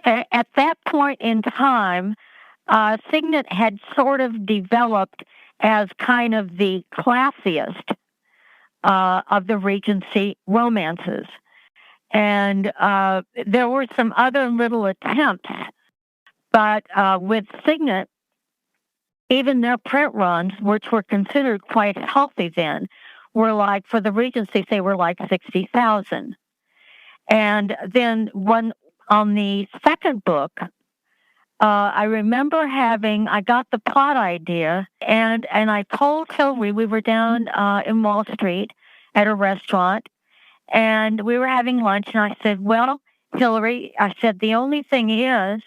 at that point in time, Signet had sort of developed as kind of the classiest of the Regency romances. And there were some other little attempts, but with Signet, even their print runs, which were considered quite healthy then, were like, for the Regency, they were like 60,000. And then on the second book, I remember I got the plot idea, and I told Hillary, we were down in Wall Street at a restaurant, and we were having lunch, and I said, well, Hillary, I said, the only thing is,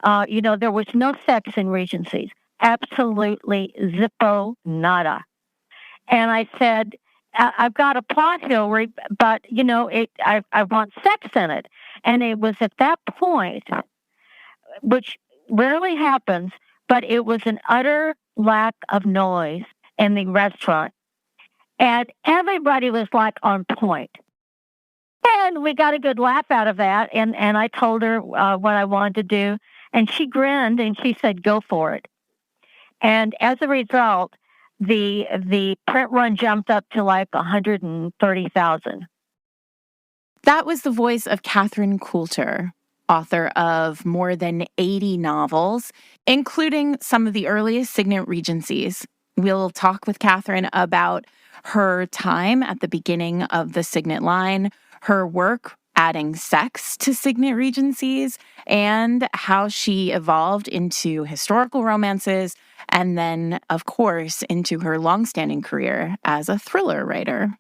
there was no sex in Regencies. Absolutely zippo nada. And I said, I've got a plot, Hillary, but, I want sex in it. And it was at that point, which rarely happens, but it was an utter lack of noise in the restaurant. And everybody was like on point. And we got a good laugh out of that. And I told her what I wanted to do. And she grinned and she said, go for it. And as a result, the print run jumped up to like 130,000. That was the voice of Catherine Coulter, author of more than 80 novels, including some of the earliest Signet Regencies. We'll talk with Catherine about her time at the beginning of the Signet line, her work adding sex to Signet Regencies, and how she evolved into historical romances, and then, of course, into her longstanding career as a thriller writer.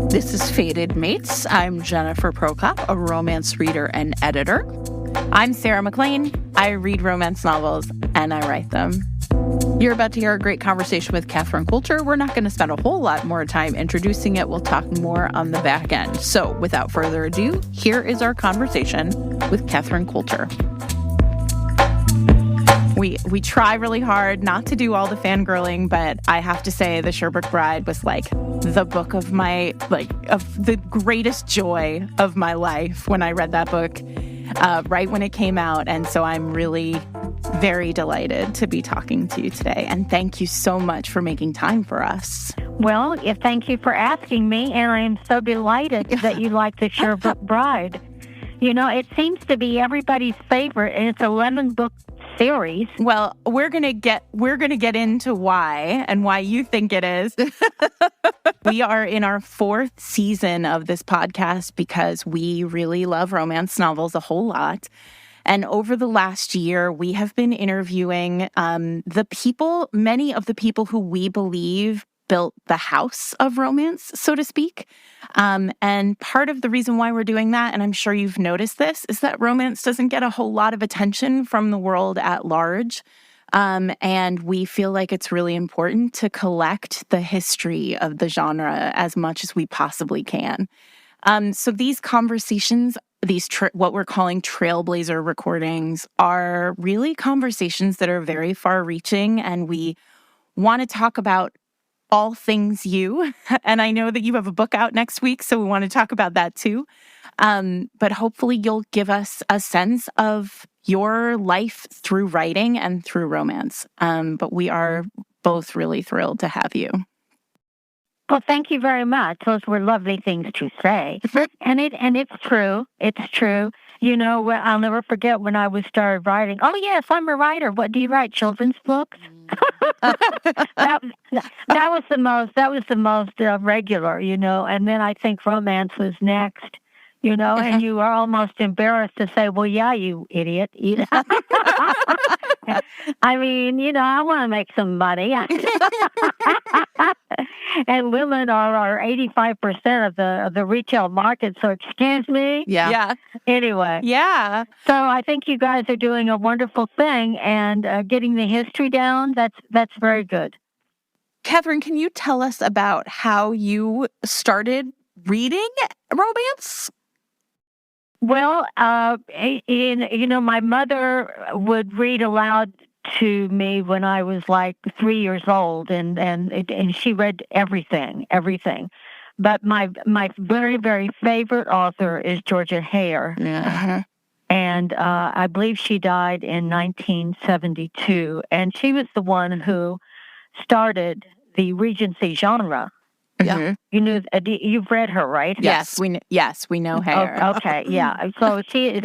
This is Fated Mates. I'm Jennifer Prokop, a romance reader and editor. I'm Sarah McLean. I read romance novels, and I write them. You're about to hear a great conversation with Catherine Coulter. We're not going to spend a whole lot more time introducing it. We'll talk more on the back end. So without further ado, here is our conversation with Catherine Coulter. We try really hard not to do all the fangirling, but I have to say The Sherbrooke Bride was like the book of the greatest joy of my life when I read that book right when it came out. And so I'm really very delighted to be talking to you today. And thank you so much for making time for us. Well, thank you for asking me. And I am so delighted that you like The Sherbrooke Bride. It seems to be everybody's favorite, and it's an 11-book series. Well, we're gonna get into why and why you think it is. We are in our 4th season of this podcast because we really love romance novels a whole lot. And over the last year, we have been interviewing many of the people who we believe built the house of romance, so to speak. And part of the reason why we're doing that, and I'm sure you've noticed this, is that romance doesn't get a whole lot of attention from the world at large. And we feel like it's really important to collect the history of the genre as much as we possibly can. So these conversations, what we're calling Trailblazer recordings, are really conversations that are very far-reaching, and we want to talk about all things you. And I know that you have a book out next week, so we want to talk about that too. But hopefully you'll give us a sense of your life through writing and through romance. But we are both really thrilled to have you. Well, thank you very much. Those were lovely things to say. And it's true. It's true. I'll never forget when I started writing. Oh, yes, I'm a writer. What do you write? Children's books? that was the most regular, and then I think romance was next, and you are almost embarrassed to say, well, yeah, you idiot. I mean, I want to make some money. And women are 85% of the retail market, so excuse me. Yeah. Anyway. Yeah. So I think you guys are doing a wonderful thing, and getting the history down, that's very good. Catherine, can you tell us about how you started reading romance? Well, my mother would read aloud to me when I was like 3 years old, and she read everything. But my very, very favorite author is Georgia Hare. Yeah. And I believe she died in 1972. And she was the one who started the Regency genre. Yeah. You knew you've read her, right? Yes, we know hair. Oh, okay, yeah. So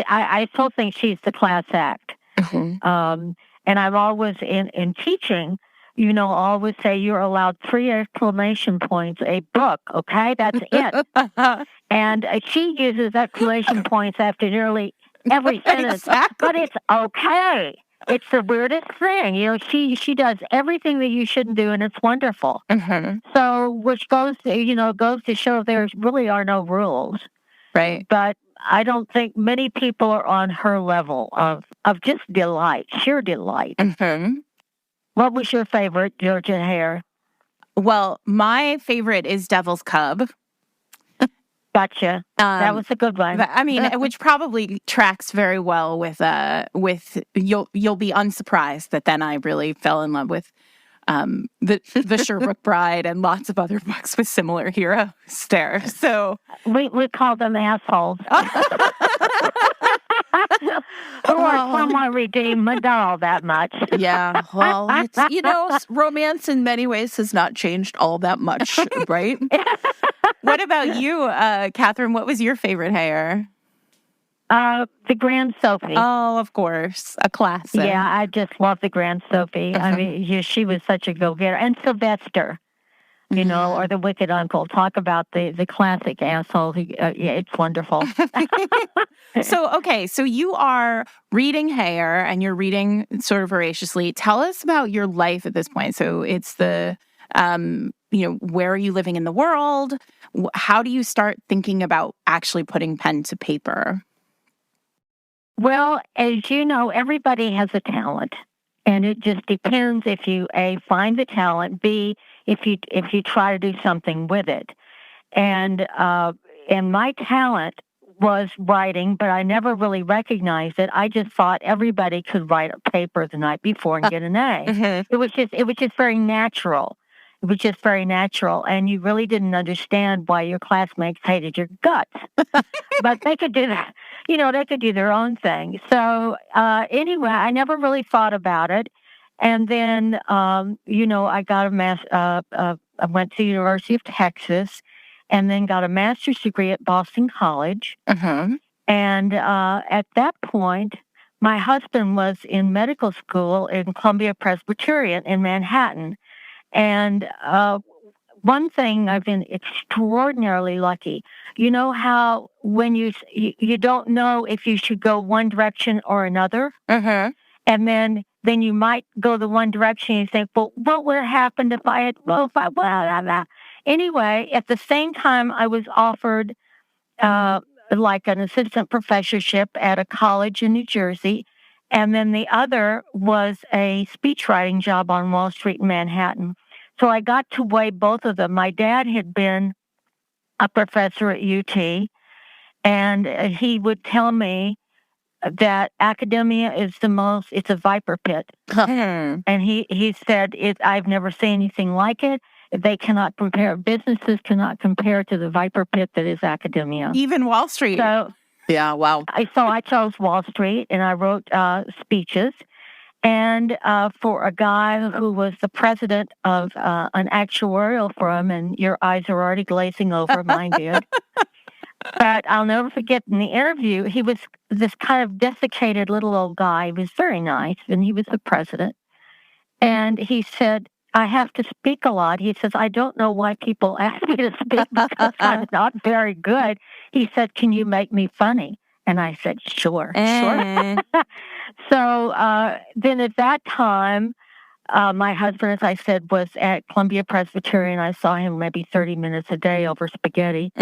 I still think she's the class act. And I've always in teaching, always say you're allowed 3 exclamation points a book. Okay, that's it. And she uses exclamation points after nearly every sentence, but it's okay. It's the weirdest thing. She does everything that you shouldn't do, and it's wonderful. So, which goes to show there really are no rules. Right. But I don't think many people are on her level of just delight, sheer delight. What was your favorite Georgia hair? Well, my favorite is Devil's Cub. Gotcha. That was a good one. I mean, which probably tracks very well with you'll be unsurprised that then I really fell in love with the Sherbrooke Bride and lots of other books with similar heroes there. So we call them assholes. Who are somewhat redeemed, but not all that much. Yeah, well, it's, romance in many ways has not changed all that much, right? What about you, Catherine? What was your favorite hair? The Grand Sophie. Oh, of course. A classic. Yeah, I just love the Grand Sophie. I mean, she was such a go-getter. And Sylvester, or the Wicked Uncle. Talk about the classic asshole. It's wonderful. So you are reading hair and you're reading sort of voraciously. Tell us about your life at this point. So it's the, where are you living in the world? How do you start thinking about actually putting pen to paper? Well, as you know, everybody has a talent, and it just depends if you A, find the talent, B, if you try to do something with it. And my talent was writing, but I never really recognized it. I just thought everybody could write a paper the night before and get an A. It was just very natural. It was just very natural, and you really didn't understand why your classmates hated your guts. But they could do that. They could do their own thing. So anyway, I never really thought about it. And then, I got I went to the University of Texas and then got a master's degree at Boston College. And at that point, my husband was in medical school in Columbia Presbyterian in Manhattan. And one thing, I've been extraordinarily lucky. You know how when you don't know if you should go one direction or another, and then you might go the one direction and you think, well, what would have happened if I had, Anyway, at the same time, I was offered like an assistant professorship at a college in New Jersey. And then the other was a speechwriting job on Wall Street in Manhattan. So I got to weigh both of them. My dad had been a professor at UT, and he would tell me that academia is it's a viper pit. And he said, I've never seen anything like it. They cannot compare, businesses cannot compare to the viper pit that is academia. Even Wall Street. So, yeah, wow. So I chose Wall Street, and I wrote speeches. And for a guy who was the president of an actuarial firm, and your eyes are already glazing over, mine did. But I'll never forget in the interview, he was this kind of desiccated little old guy. He was very nice, and he was the president. And he said, I have to speak a lot. He says, I don't know why people ask me to speak because I'm not very good. He said, can you make me funny? And I said, sure. So then at that time, my husband, as I said, was at Columbia Presbyterian. I saw him maybe 30 minutes a day over spaghetti.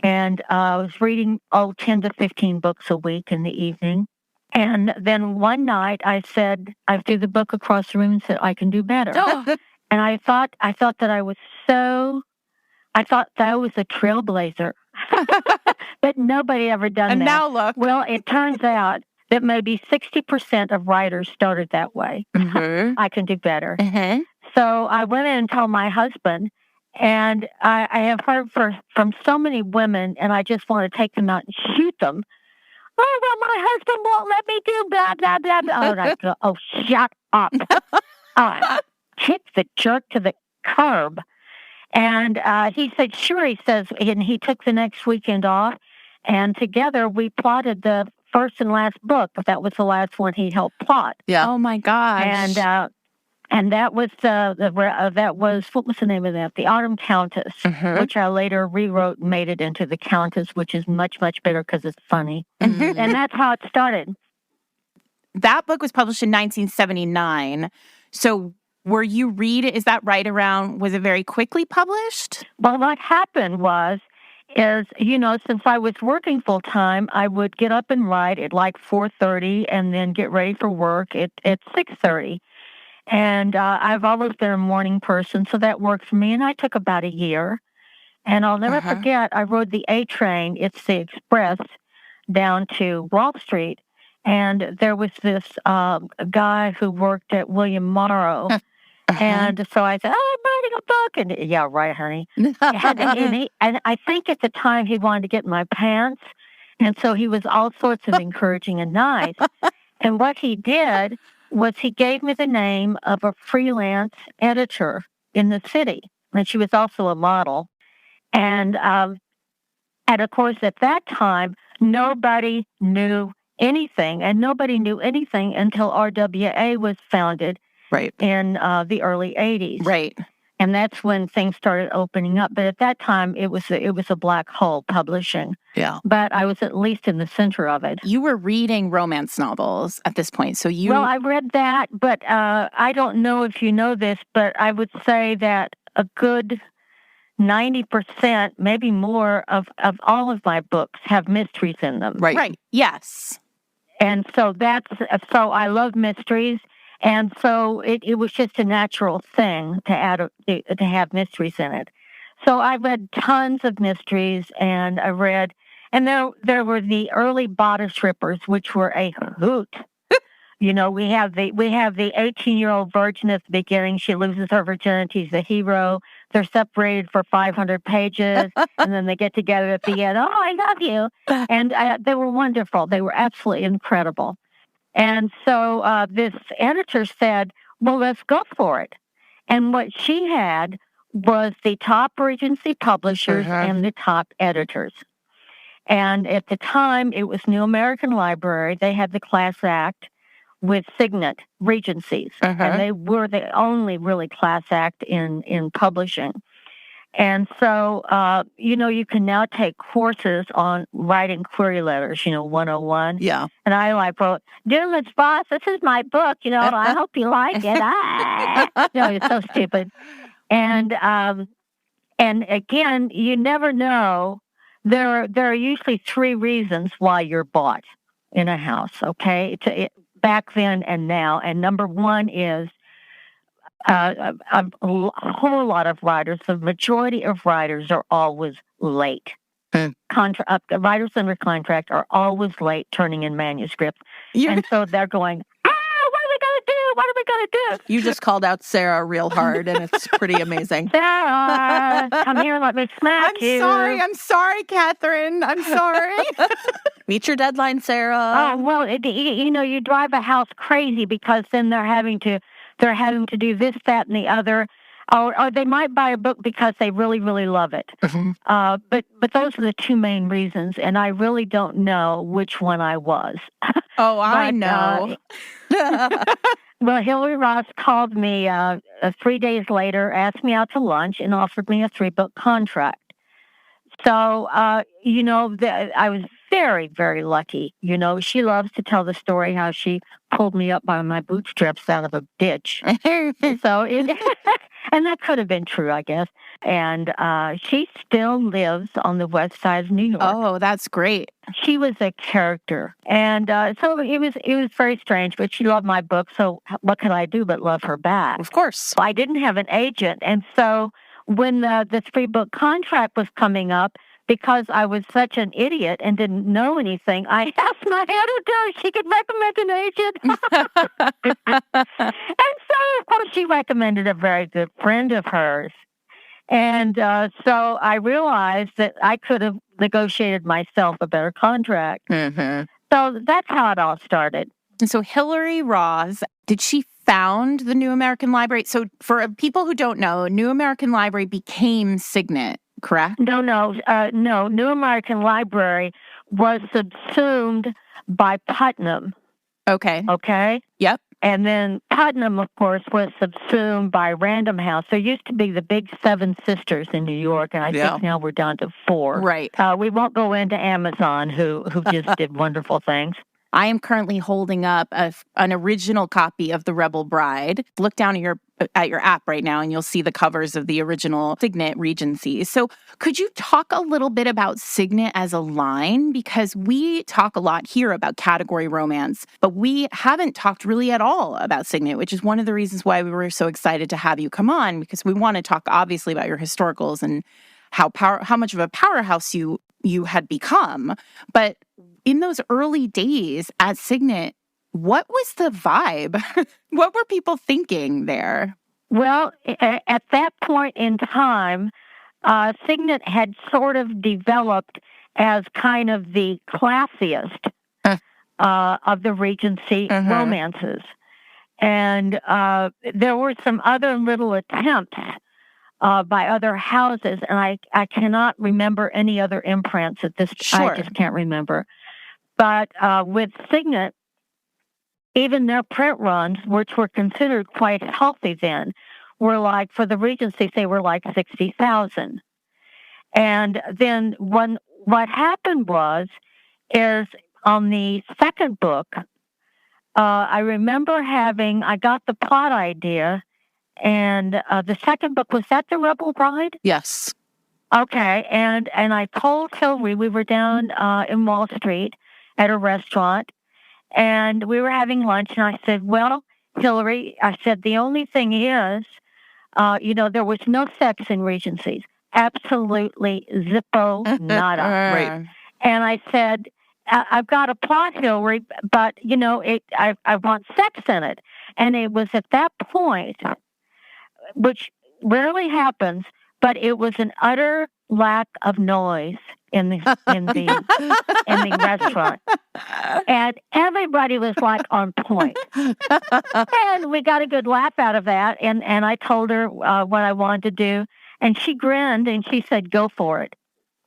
And I was reading, 10 to 15 books a week in the evening. And then one night I threw the book across the room and said, I can do better. And I thought that I was a trailblazer. But nobody ever done and that. And now look. Well, it turns out that maybe 60% of writers started that way. I can do better. So I went in and told my husband, and I have heard from so many women, and I just want to take them out and shoot them. oh, well, my husband won't let me do blah, blah, blah, blah. And I go, oh, shut up. I kicked the jerk to the curb. And he said, sure, he says, and he took the next weekend off. And together we plotted the first and last book. That was the last one he helped plot. Yeah. Oh my gosh. And that was what was the name of that? The Autumn Countess, which I later rewrote and made it into The Countess, which is much, much better because it's funny. And that's how it started. That book was published in 1979. So were you is that right around, was it very quickly published? Well, what happened is, since I was working full time, I would get up and write at like 4:30 and then get ready for work at 6:30. And I've always been a morning person, so that worked for me. And I took about a year. And I'll never forget, I rode the A train, it's the express, down to Wall Street. And there was this guy who worked at William Morrow. And so I said, oh, I'm writing a book. And yeah, right, honey. And I think at the time he wanted to get in my pants. And so he was all sorts of encouraging and nice. And what he did was he gave me the name of a freelance editor in the city. And she was also a model. And of course, at that time, nobody knew anything. And nobody knew anything until RWA was founded in the early 80s. Right. And that's when things started opening up. But at that time, it was a black hole publishing. Yeah. But I was at least in the center of it. You were reading romance novels at this point. So Well, I read that, but I don't know if you know this, but I would say that a good 90%, maybe more, of all of my books have mysteries in them. Right. Yes. And so so I love mysteries. And so it was just a natural thing to have mysteries in it. So I read tons of mysteries, and there were the early bodice rippers, which were a hoot. We have the 18-year-old virgin at the beginning. She loses her virginity. She's the hero. They're separated for 500 pages, and then they get together at the end. Oh, I love you. And they were wonderful. They were absolutely incredible. And so this editor said, well, let's go for it. And what she had was the top Regency publishers and the top editors. And at the time, it was New American Library. They had the Class Act with Signet Regencies. And they were the only really Class Act in publishing. And so, you can now take courses on writing query letters, 101. Yeah. And I wrote, dear Miss Boss, this is my book, I hope you like it. It's so stupid. And again, you never know. There are usually 3 reasons why you're bought in a house, okay? Back then and now. And number 1 is a whole lot of writers, the majority of writers are always late. Writers under contract are always late turning in manuscripts. And so they're going, what are we going to do? What are we going to do? You just called out Sarah real hard, and it's pretty amazing. Sarah, come here and let me smack you. I'm sorry, Catherine. I'm sorry. Meet your deadline, Sarah. Oh, well, you drive a house crazy because then they're having to do this, that, and the other. Or they might buy a book because they really, really love it. But those are the 2 main reasons, and I really don't know which one I was. Oh, I know. Well, Hillary Ross called me 3 days later, asked me out to lunch, and offered me a 3-book contract. So, I was very, very lucky. She loves to tell the story how she pulled me up by my bootstraps out of a ditch. And that could have been true, I guess. And she still lives on the west side of New York. Oh, that's great. She was a character. And so it was very strange, but she loved my book. So what could I do but love her back? Of course. I didn't have an agent. And so when the 3-book contract was coming up, because I was such an idiot and didn't know anything, I asked my editor if she could recommend an agent. And so, of course, she recommended a very good friend of hers. And so I realized that I could have negotiated myself a better contract. So that's how it all started. And so Hillary Ross, did she found the New American Library? So for people who don't know, New American Library became Signet, correct? No. New American Library was subsumed by Putnam. Okay. Yep. And then Putnam, of course, was subsumed by Random House. There used to be the big seven sisters in New York, and I think now we're down to 4. Right. We won't go into Amazon, who just did wonderful things. I am currently holding up an original copy of The Rebel Bride. Look down at your app right now, and you'll see the covers of the original Signet Regency. So could you talk a little bit about Signet as a line? Because we talk a lot here about category romance, but we haven't talked really at all about Signet, which is one of the reasons why we were so excited to have you come on, because we want to talk obviously about your historicals and how much of a powerhouse you had become. But in those early days at Signet, what was the vibe? What were people thinking there? Well, at that point in time, Signet had sort of developed as kind of the classiest of the Regency romances. And there were some other little attempts by other houses, and I cannot remember any other imprints at this. Sure. I just can't remember. But with Signet, even their print runs, which were considered quite healthy then, were like, for the Regency, they were like 60,000. And then what happened is on the second book, I remember I got the plot idea, and the second book, was that The Rebel Bride? Yes. Okay, and I told Hillary, we were down in Wall Street at a restaurant, and we were having lunch, and I said, well, Hillary, I said, the only thing is, there was no sex in Regencies. Absolutely zippo nada. Right. And I said, I've got a plot, Hillary, but, I want sex in it. And it was at that point, which rarely happens, but it was an utter lack of noise in the restaurant, and everybody was like on point. And we got a good laugh out of that. And I told her what I wanted to do, and she grinned and she said, "Go for it."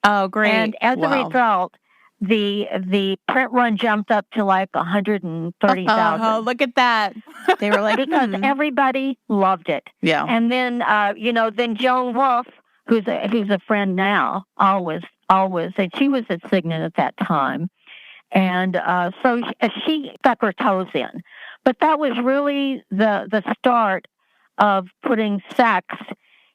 Oh, great! And as a result, the print run jumped up to like 130,000. Oh, look at that! They were like, because everybody loved it. Yeah. And then then Joan Wolfe, who's a friend now, always, and she was at Signet at that time, and so she stuck her toes in. But that was really the start of putting sex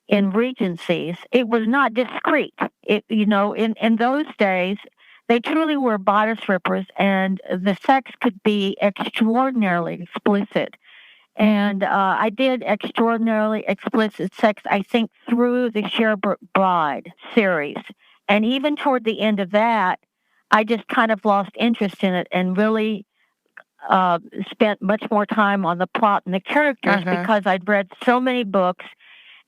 in Regencies. It was not discreet. In those days, they truly were bodice rippers, and the sex could be extraordinarily explicit. And I did extraordinarily explicit sex, I think, through the Sherbrooke Bride series. And even toward the end of that, I just kind of lost interest in it and really spent much more time on the plot and the characters because I'd read so many books.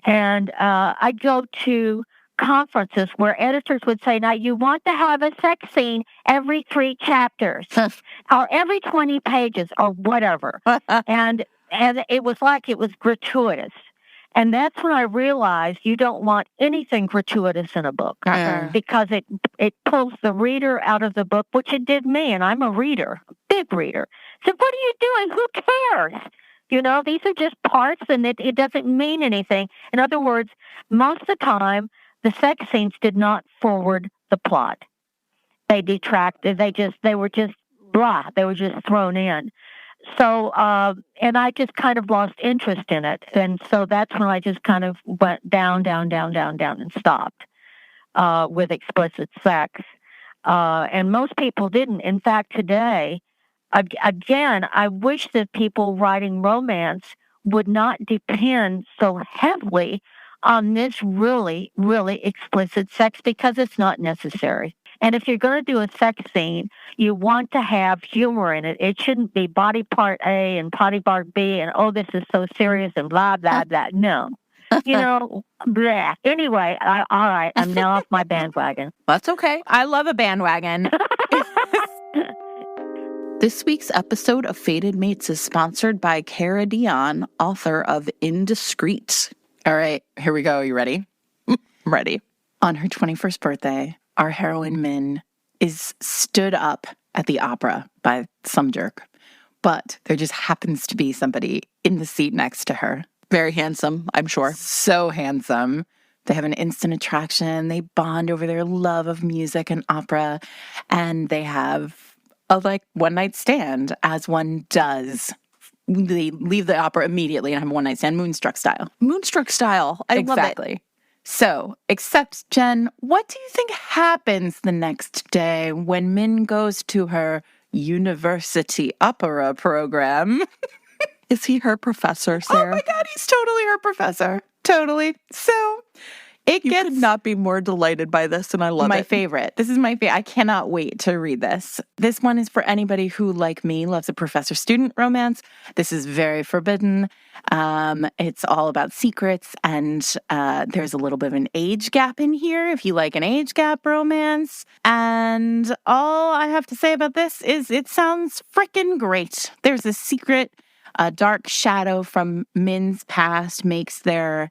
And I'd go to conferences where editors would say, now you want to have a sex scene every 3 chapters or every 20 pages or whatever. And it was like it was gratuitous. And that's when I realized you don't want anything gratuitous in a book because it pulls the reader out of the book, which it did me, and I'm a reader, a big reader. So what are you doing? Who cares? These are just parts, and it doesn't mean anything. In other words, most of the time, the sex scenes did not forward the plot. They detracted. They were just blah. They were just thrown in. So, and I just kind of lost interest in it. And so that's when I just kind of went down, and stopped with explicit sex. And most people didn't. In fact, today, again, I wish that people writing romance would not depend so heavily on this really, really explicit sex because it's not necessary. And if you're going to do a sex scene, you want to have humor in it. It shouldn't be body part A and body part B and, oh, this is so serious and blah, blah, blah. No. Blah. Anyway, all right, I'm now off my bandwagon. That's okay. I love a bandwagon. This week's episode of Fated Mates is sponsored by Cara Dion, author of Indiscreet. All right, here we go. You ready? Ready. On her 21st birthday, our heroine Min is stood up at the opera by some jerk, but there just happens to be somebody in the seat next to her. Very handsome, I'm sure. So handsome. They have an instant attraction. They bond over their love of music and opera, and they have a one night stand, as one does. They leave the opera immediately and have a one night stand, Moonstruck style. Moonstruck style. I love it. Exactly. So, except, Jen, what do you think happens the next day when Min goes to her university opera program? Is he her professor, Sarah? Oh my God, he's totally her professor. Totally. So, You could not be more delighted by this, and I love it. My favorite. This is my favorite. I cannot wait to read this. This one is for anybody who, like me, loves a professor-student romance. This is very forbidden. It's all about secrets, and there's a little bit of an age gap in here if you like an age gap romance. And all I have to say about this is it sounds freaking great. There's a secret, dark shadow from Min's past makes their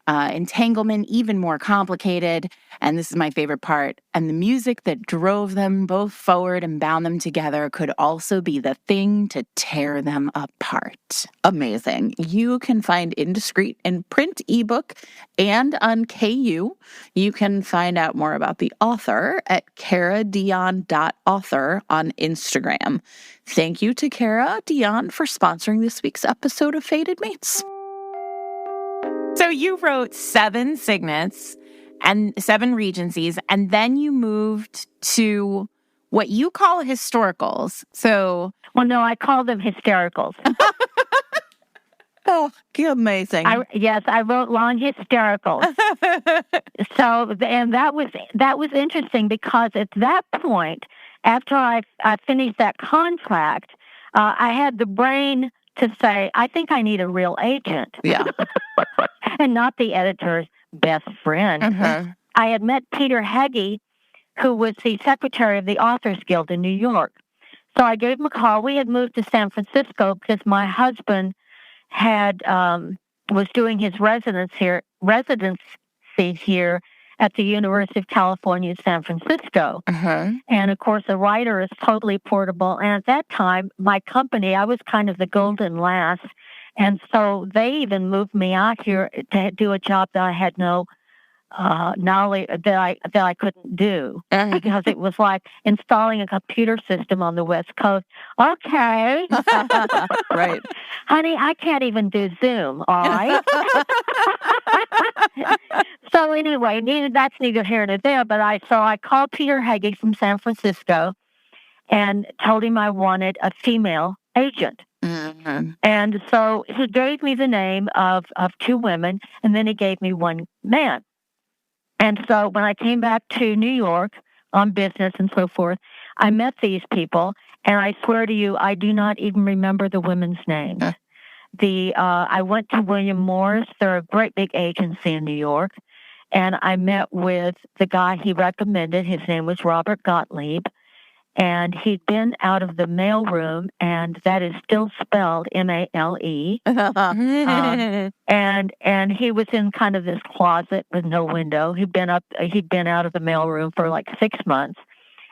entanglement even more complicated. And this is my favorite part. And the music that drove them both forward and bound them together could also be the thing to tear them apart. Amazing. You can find Indiscreet in print, ebook, and on KU. You can find out more about the author at caradion.author on Instagram. Thank you to Cara Dion for sponsoring this week's episode of Fated Mates. So you wrote 7 signets and 7 regencies, and then you moved to what you call historicals. So, well, no, I call them hystericals. Oh, amazing. Yes, I wrote long hystericals. So, and that was interesting because at that point, after I finished that contract, I had the brain to say, I think I need a real agent. Yeah. And not the editor's best friend. Uh-huh. I had met Peter Heggie, who was the secretary of the Authors Guild in New York. So I gave him a call. We had moved to San Francisco because my husband had was doing his residency here at the University of California, San Francisco. Uh-huh. And of course, a writer is totally portable. And at that time, my company, I was kind of the golden last. And so they even moved me out here to do a job that I had no knowledge that I couldn't do, because it was like installing a computer system on the West Coast. Okay, Right, honey, I can't even do Zoom. All right. So anyway, that's neither here nor there. But I called Peter Heggie from San Francisco and told him I wanted a female agent. Mm-hmm. And so he gave me the name of 2 women, and then he gave me 1 man. And so when I came back to New York on business and so forth, I met these people, and I swear to you, I do not even remember the women's names. I went to William Morris. They're a great big agency in New York, and I met with the guy he recommended. His name was Robert Gottlieb. And he'd been out of the mailroom, and that is still spelled M-A-L-E. And he was in kind of this closet with no window. He'd been out of the mailroom for like 6 months,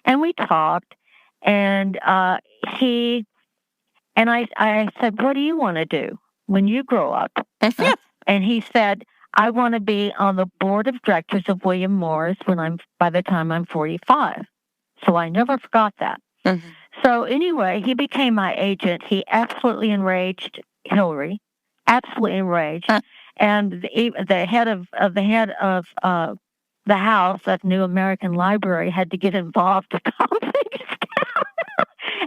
and we talked. And I said, "What do you want to do when you grow up?" And he said, "I want to be on the board of directors of William Morris by the time I'm 45." So I never forgot that. Mm-hmm. So anyway, he became my agent. He absolutely enraged Hillary, absolutely enraged. And the head of the House at New American Library had to get involved to calm things down.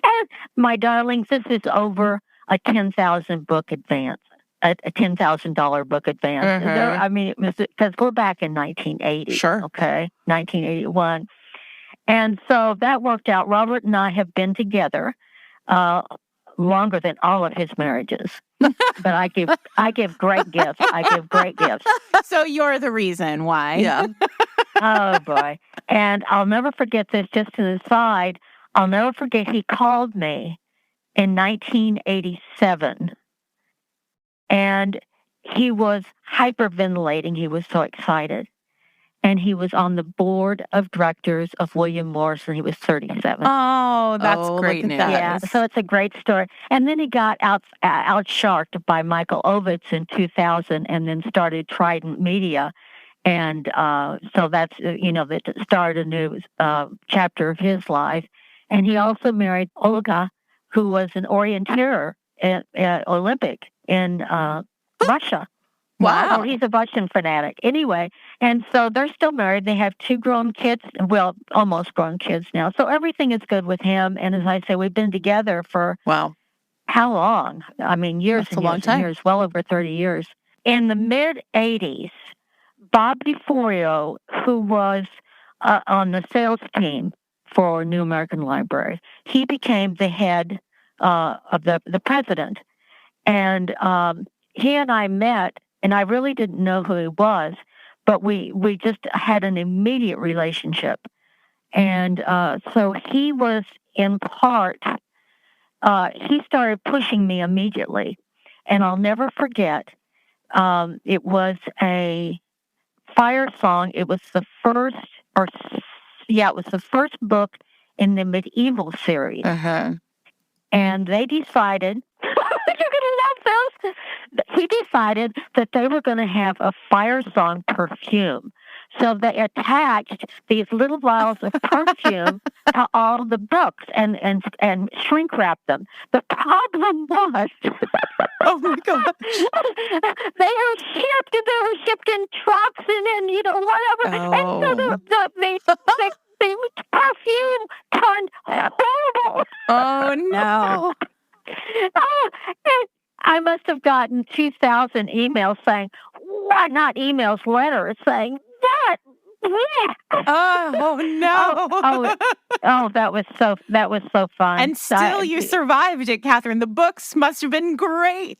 And my darlings, this is over a 10,000 book advance. A $10,000 book advance. Mm-hmm. I mean, because we're back in 1980. Sure. Okay, 1981. And so that worked out. Robert and I have been together longer than all of his marriages. But I give great gifts. I give great gifts. So you're the reason why. Yeah. Oh, boy. And I'll never forget this, just to the side. I'll never forget he called me in 1987. And he was hyperventilating. He was so excited. And he was on the board of directors of William Morris, and he was 37. Oh, that's great look news. at that. Yeah, so it's a great story. And then he got outsharked by Michael Ovitz in 2000 and then started Trident Media. And so that's, that started a new chapter of his life. And he also married Olga, who was an orienteer at Olympic in Russia. Wow. Oh, he's a Russian fanatic. Anyway, and so they're still married. They have 2 grown kids, well, almost grown kids now. So everything is good with him. And as I say, we've been together for Wow. how long? I mean, years That's and a long years time. and years, well over 30 years. In the mid-'80s, Bob DeForio, who was on the sales team for New American Library, he became the head of the president. And he and I met, and I really didn't know who he was, but we just had an immediate relationship. And so he was in part, he started pushing me immediately. And I'll never forget, it was a fire song. It was the first, it was the first book in the medieval series. Uh-huh. And they decided, you're going to love this. He decided that they were going to have a fire song perfume. So they attached these little vials of perfume to all the books and shrink wrapped them. The problem was, Oh my God. they were shipped in trucks and whatever. Oh. And so the perfume turned horrible. Oh no. Oh, and I must have gotten 2,000 emails saying, "Why not emails? Letters saying that." Oh no. Oh, that was so fun. And still you survived it, Catherine. The books must have been great.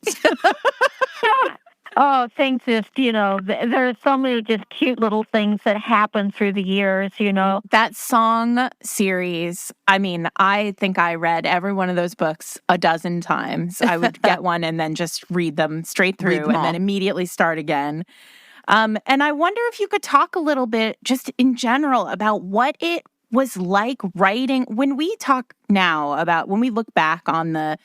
Oh, things just, there's so many just cute little things that happen through the years, That song series, I mean, I think I read every one of those books a dozen times. I would get one and then just read them straight through and then immediately start again. And I wonder if you could talk a little bit just in general about what it was like writing. When we talk now about, when we look back on the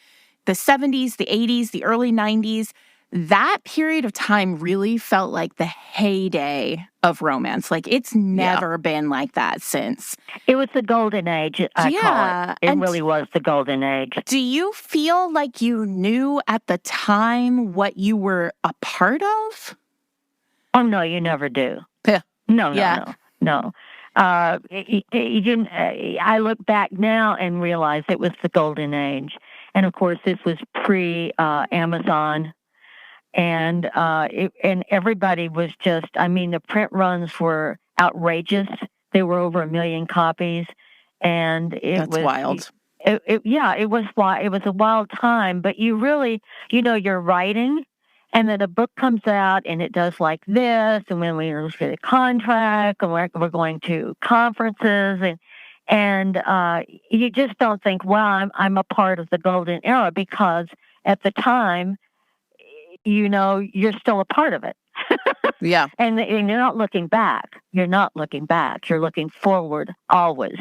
70s, the 80s, the early 90s, that period of time really felt like the heyday of romance. Like, it's never been like that since. It was the golden age, I call it. It really was the golden age. Do you feel like you knew at the time what you were a part of? Oh, no, you never do. Yeah. No. I look back now and realize it was the golden age. And, of course, this was pre-Amazon. And everybody was just, the print runs were outrageous. They were over 1 million copies. And That's wild. It was a wild time. But you really, you're writing, and then a book comes out, and it does like this, and when we get a contract, and we're going to conferences, and you just don't think, wow, I'm a part of the golden era, because at the time, you're still a part of it. Yeah. And you're not looking back. You're looking forward always.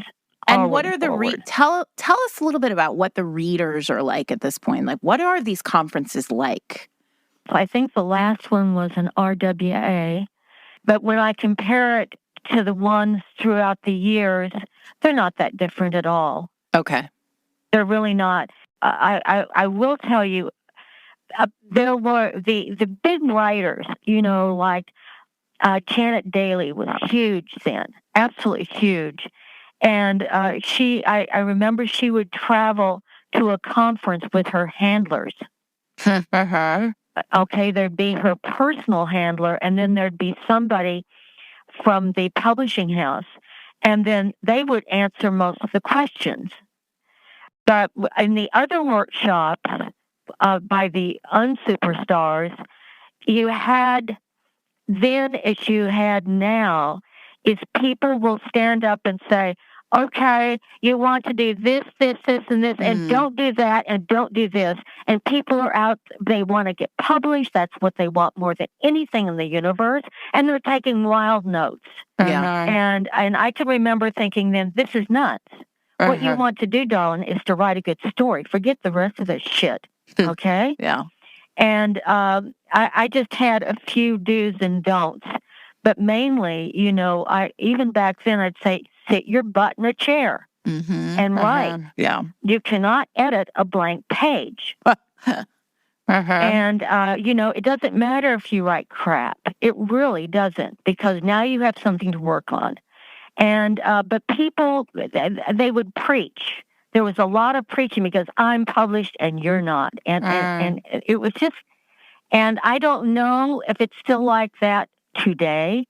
And what are tell us a little bit about what the readers are like at this point. Like, what are these conferences like? I think the last one was an RWA, but when I compare it to the ones throughout the years, they're not that different at all. Okay. They're really not. I will tell you, there were the big writers, like Janet Daly was huge then, absolutely huge. And I remember she would travel to a conference with her handlers. Okay, there'd be her personal handler, and then there'd be somebody from the publishing house, and then they would answer most of the questions. But in the other workshops, by the unsuperstars, you had then, as you had now, is people will stand up and say, okay, you want to do this, this, this, and this, and don't do that, and don't do this. And people are out, they want to get published. That's what they want more than anything in the universe. And they're taking wild notes. Yeah. And I can remember thinking then, this is nuts. What you want to do, darling, is to write a good story. Forget the rest of this shit. Okay? Yeah. And I just had a few do's and don'ts. But mainly, even back then, I'd say, sit your butt in a chair and write. Yeah. You cannot edit a blank page. And, it doesn't matter if you write crap. It really doesn't, because now you have something to work on. And, but people, they would preach. There was a lot of preaching because I'm published and you're not. And it was just, and I don't know if it's still like that today.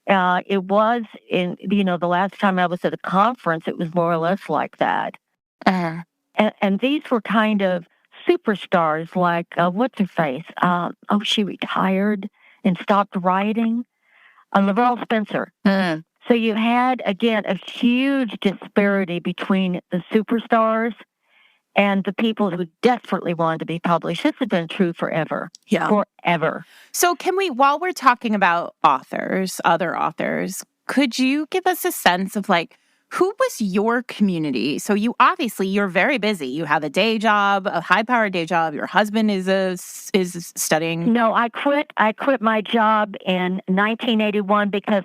It was in, the last time I was at a conference, it was more or less like that. And these were kind of superstars like, what's her face? She retired and stopped writing. Lavelle Spencer. So you had, again, a huge disparity between the superstars and the people who desperately wanted to be published. This has been true forever. Yeah. Forever. So can we, while we're talking about other authors, could you give us a sense of who was your community? So you're very busy. You have a day job, a high-powered day job. Your husband is studying. No, I quit my job in 1981 because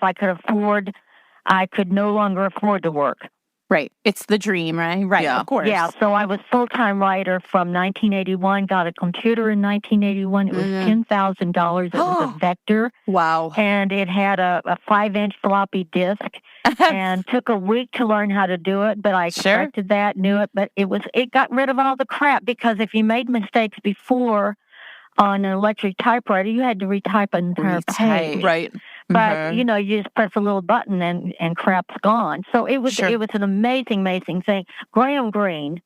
I could no longer afford to work. Right. It's the dream, right? Right, yeah. Of course. Yeah, so I was full-time writer from 1981, got a computer in 1981. It was $10,000. It was a Vector. Wow. And it had a 5-inch floppy disk and took a week to learn how to do it, but I expected that, knew it, but it got rid of all the crap, because if you made mistakes before on an electric typewriter, you had to retype an entire page. Right. But, you just press a little button and crap's gone. So it was an amazing, amazing thing. Graham Greene,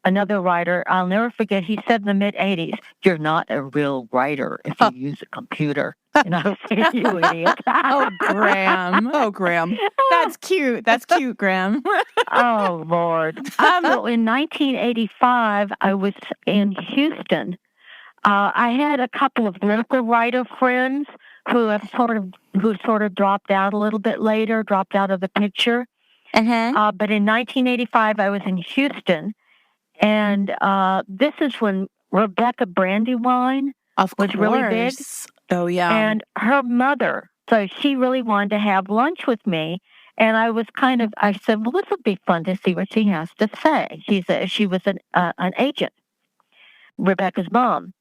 another writer, I'll never forget, he said in the mid-'80s, "You're not a real writer if you use a computer." And I was saying, "You idiot." Oh, Graham. That's cute. That's cute, Graham. Oh, Lord. So in 1985, I was in Houston. I had a couple of political writer friends who sort of dropped out a little bit later, dropped out of the picture. But in 1985, I was in Houston, and this is when Rebecca Brandywine was really big. Oh, yeah. And her mother, so she really wanted to have lunch with me, and I said, well, this would be fun to see what she has to say. She was an agent, Rebecca's mom.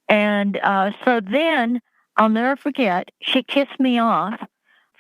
And so then, I'll never forget, she kissed me off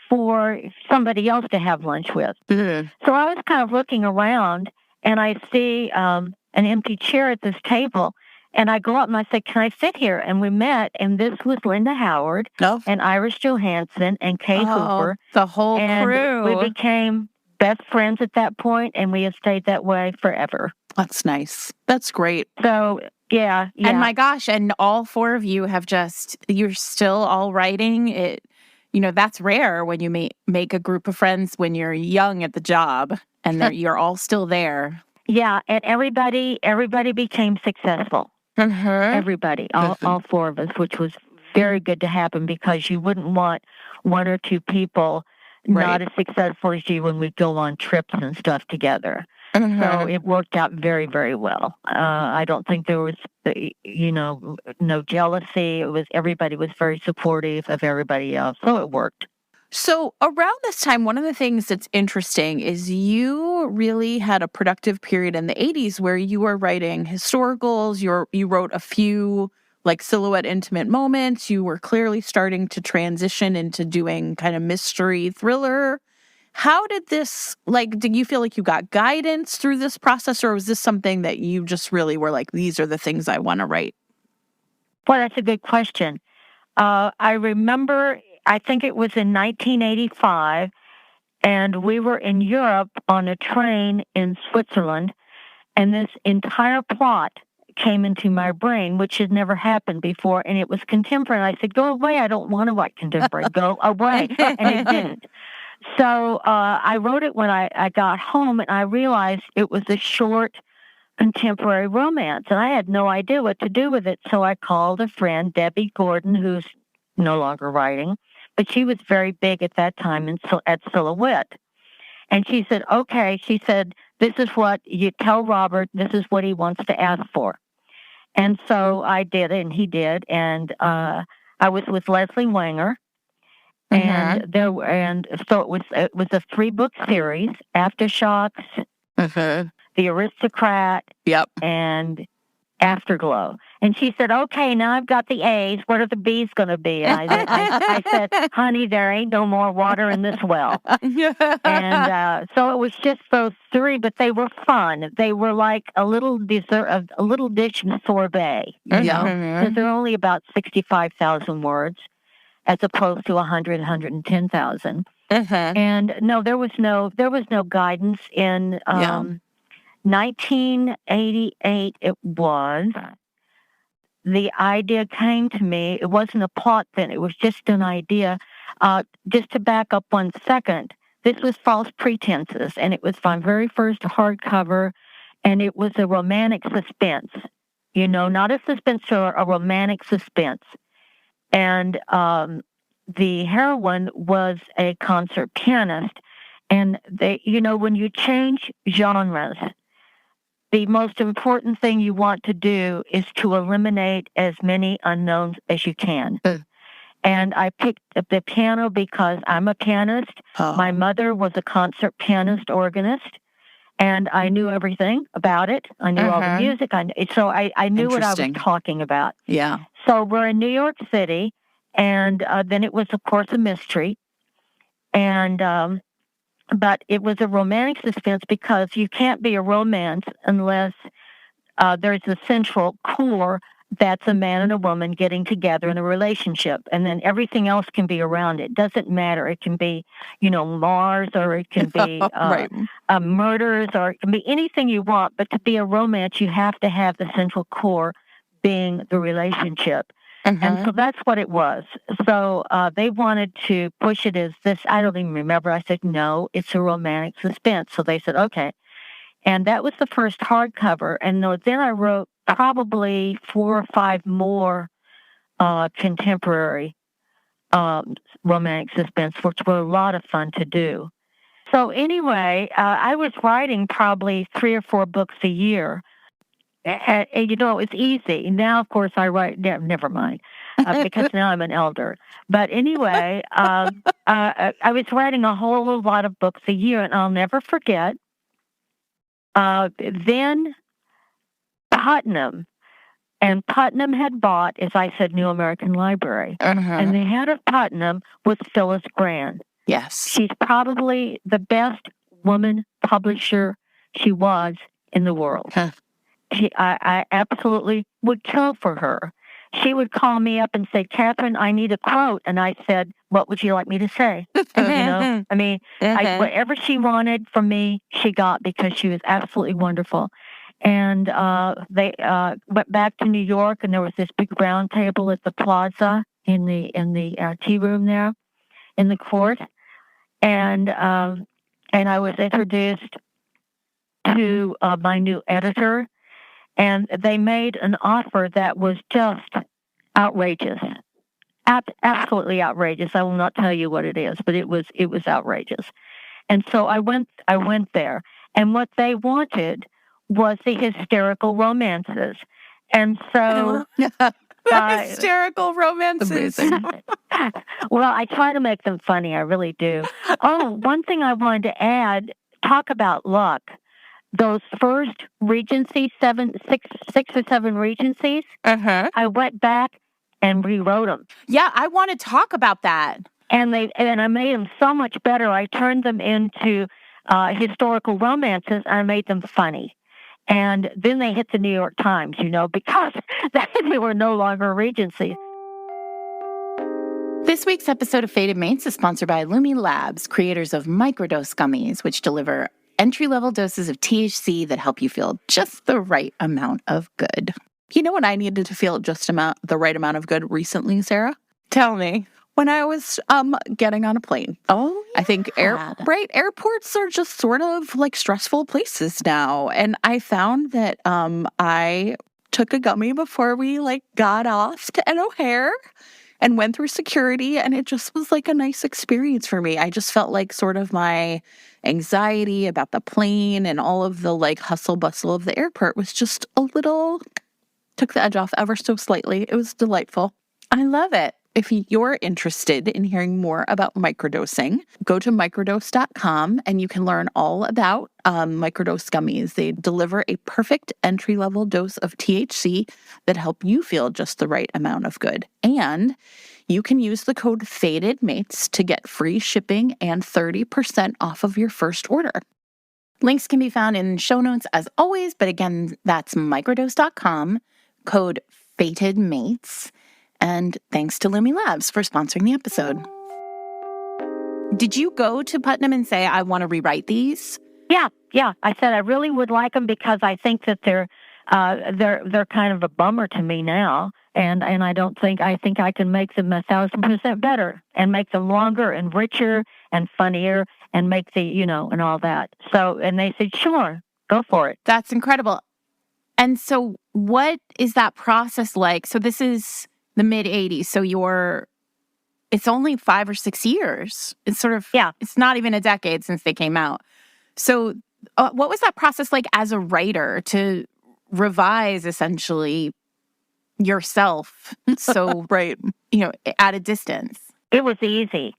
for somebody else to have lunch with. So I was kind of looking around, and I see an empty chair at this table, and I go up and I say, "Can I sit here?" And we met, and this was Linda Howard and Iris Johansson and Kay Hooper. The whole crew. We became best friends at that point, and we have stayed that way forever. That's nice. That's great. So... Yeah. And my gosh, and all four of you you're still all writing. It, that's rare when you make a group of friends when you're young at the job and you're all still there. Yeah, and everybody became successful. Everybody, all four of us, which was very good to happen, because you wouldn't want one or two people not as successful as you when we go on trips and stuff together. So it worked out very, very well. I don't think there was, no jealousy. Everybody was very supportive of everybody else. So it worked. So around this time, one of the things that's interesting is you really had a productive period in the 80s where you were writing historicals. You wrote a few silhouette intimate moments. You were clearly starting to transition into doing kind of mystery thriller. How did this, did you feel like you got guidance through this process, or was this something that you just really were these are the things I want to write? Well, that's a good question. I remember, I think it was in 1985, and we were in Europe on a train in Switzerland, and this entire plot came into my brain, which had never happened before, and it was contemporary. I said, "Go away, I don't want to write contemporary. Go away." And it didn't. So I wrote it when I got home, and I realized it was a short contemporary romance, and I had no idea what to do with it. So I called a friend, Debbie Gordon, who's no longer writing, but she was very big at that time at Silhouette. And she said, okay, she said, this is what you tell Robert, this is what he wants to ask for. And so I did it, and he did. And I was with Leslie Wanger. And so it was a 3-book series: Aftershocks, The Aristocrat, and Afterglow. And she said, okay, now I've got the A's. What are the B's going to be? And I said, honey, there ain't no more water in this well. And so it was just those 3, but they were fun. They were like a little dessert, a little dish of sorbet, you know, because they're only about 65,000 words as opposed to 110,000. And no, there was no guidance in 1988. It was. The idea came to me. It wasn't a plot then. It was just an idea. Just to back up 1 second, this was False Pretenses, and it was my very first hardcover, and it was a romantic suspense. You know, not a suspense thriller, a romantic suspense. And the heroine was a concert pianist. And they, you know, when you change genres, the most important thing you want to do is to eliminate as many unknowns as you can. And I picked up the piano because I'm a pianist. My mother was a concert pianist, organist, and I knew everything about it. I knew all the music. So I knew what I was talking about. Yeah. So we're in New York City, and then it was, of course, a mystery. And but it was a romantic suspense because you can't be a romance unless there's a central core that's a man and a woman getting together in a relationship, and then everything else can be around it. Doesn't matter. It can be, you know, Mars, or it can be murders, or it can be anything you want. But to be a romance, you have to have the central core being the relationship. And so that's what it was. So they wanted to push it as this. I don't even remember. I said, no, it's a romantic suspense. So they said, okay. And that was the first hardcover. And then I wrote probably 4 or 5 more contemporary romantic suspense, which were a lot of fun to do. So anyway, I was writing probably 3 or 4 books a year. And, you know, it's easy. Now, of course, I write, never mind, because now I'm an elder. But anyway, I was writing a whole lot of books a year, and I'll never forget. Then Putnam had bought, as I said, New American Library. And the head of Putnam was Phyllis Grand. Yes. She's probably the best woman publisher she was in the world. I absolutely would kill for her. She would call me up and say, Catherine, I need a quote. And I said, what would you like me to say? You know, I mean, whatever she wanted from me, she got, because she was absolutely wonderful. And they went back to New York, and there was this big round table at the plaza in the tea room there in the court. And I was introduced to my new editor. And they made an offer that was just outrageous, absolutely outrageous. I will not tell you what it is, but it was outrageous. And so I went there, and what they wanted was the hysterical romances. And so hysterical romances. Well, I try to make them funny. I really do. Oh, one thing I wanted to add: talk about luck. Those first Regency, 6 or 7 Regencies, I went back and rewrote them. Yeah, I want to talk about that. And I made them so much better. I turned them into historical romances, and I made them funny. And then they hit the New York Times, you know, because we were no longer a Regency. This week's episode of Fated Mates is sponsored by Lumi Labs, creators of microdose gummies, which deliver entry-level doses of THC that help you feel just the right amount of good. You know what I needed to feel just the right amount of good recently, Sarah? Tell me. when I was getting on a plane. Oh, I think airports are just sort of like stressful places now. And I found that I took a gummy before we like got off to O'Hare and went through security, and it just was like a nice experience for me. I just felt like sort of my anxiety about the plane and all of the like hustle bustle of the airport was just a little, took the edge off ever so slightly. It was delightful. I love it. If you're interested in hearing more about microdosing, go to microdose.com and you can learn all about microdose gummies. They deliver a perfect entry-level dose of THC that help you feel just the right amount of good. And you can use the code FADEDMATES to get free shipping and 30% off of your first order. Links can be found in show notes as always, but again, that's microdose.com, code FATEDMATES. And thanks to Lumi Labs for sponsoring the episode. Did you go to Putnam and say, I want to rewrite these? Yeah. I said I really would like them because I think that they're kind of a bummer to me now. And I think I can make them 1,000% better and make them longer and richer and funnier and make the, and all that. So, and they said, sure, go for it. That's incredible. And so what is that process like? So this is the mid 80s. So it's only 5 or 6 years. It's sort of, it's not even a decade since they came out. So what was that process like as a writer to revise essentially yourself? So, right. At a distance. It was easy.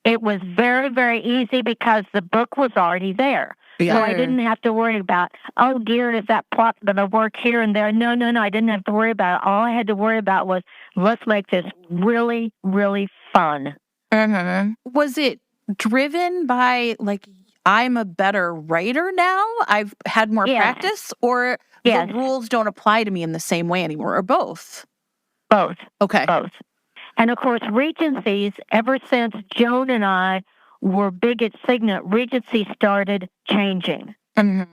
It was very, very easy because the book was already there. Yeah. So I didn't have to worry about, oh dear, is that plot going to work here and there? No, I didn't have to worry about it. All I had to worry about was, let's make this really, really fun. Mm-hmm. Was it driven by, like, I'm a better writer now? I've had more practice? Or the rules don't apply to me in the same way anymore? Or both? Both. Okay. Both. And of course, Regencies, ever since Joan and I were big at Signet, Regency started changing. Mm-hmm.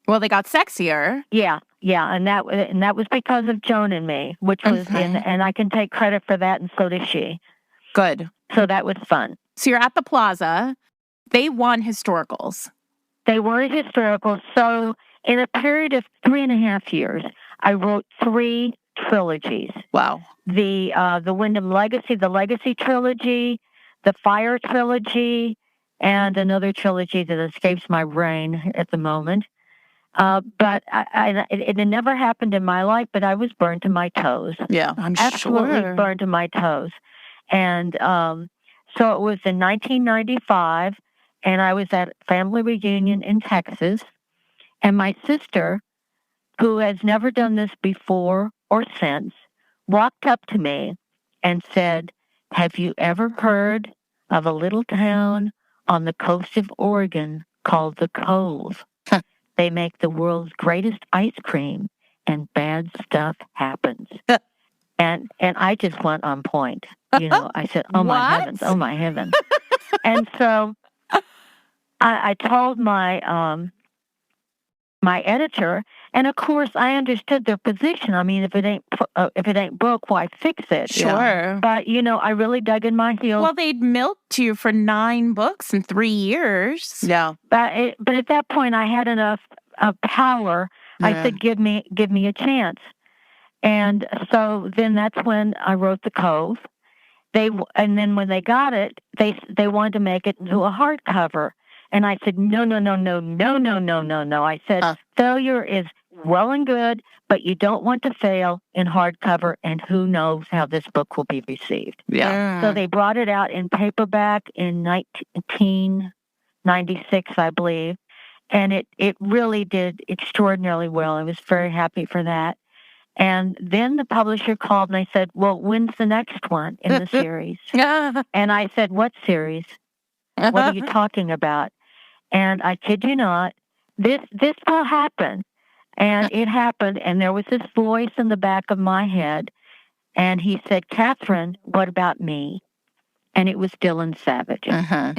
Well, they got sexier. Yeah, and that was because of Joan and me, which was and I can take credit for that, and so does she. Good. So that was fun. So you're at the Plaza. They won historicals. They were historical. So in a period of 3.5 years, I wrote 3 trilogies. Wow. The Wyndham Legacy, the Legacy trilogy, the Fire trilogy, and another trilogy that escapes my brain at the moment. But it never happened in my life, but I was burned to my toes. Yeah, I'm absolutely sure. Burned to my toes. And so it was in 1995, and I was at a family reunion in Texas, and my sister, who has never done this before or since, walked up to me and said, have you ever heard of a little town on the coast of Oregon called the Cove? They make the world's greatest ice cream, and bad stuff happens. And I just went on point. I said, oh, my heavens, oh, my heavens. And so I told my my editor, and of course I understood their position. I mean, if it ain't broke, why fix it? Sure. But I really dug in my heels. Well, they'd milked you for 9 books in 3 years. Yeah. But at that point, I had enough power. Yeah. I said, give me a chance. And so then that's when I wrote The Cove. And then when they got it, they wanted to make it into a hardcover. And I said, no. I said, failure is well and good, but you don't want to fail in hardcover, and who knows how this book will be received. Yeah. So they brought it out in paperback in 1996, I believe, and it really did extraordinarily well. I was very happy for that. And then the publisher called and I said, well, when's the next one in the series? And I said, what series? What are you talking about? And I kid you not, this will happen. And it happened, and there was this voice in the back of my head, and he said, Catherine, what about me? And it was Dylan Savage. Yeah.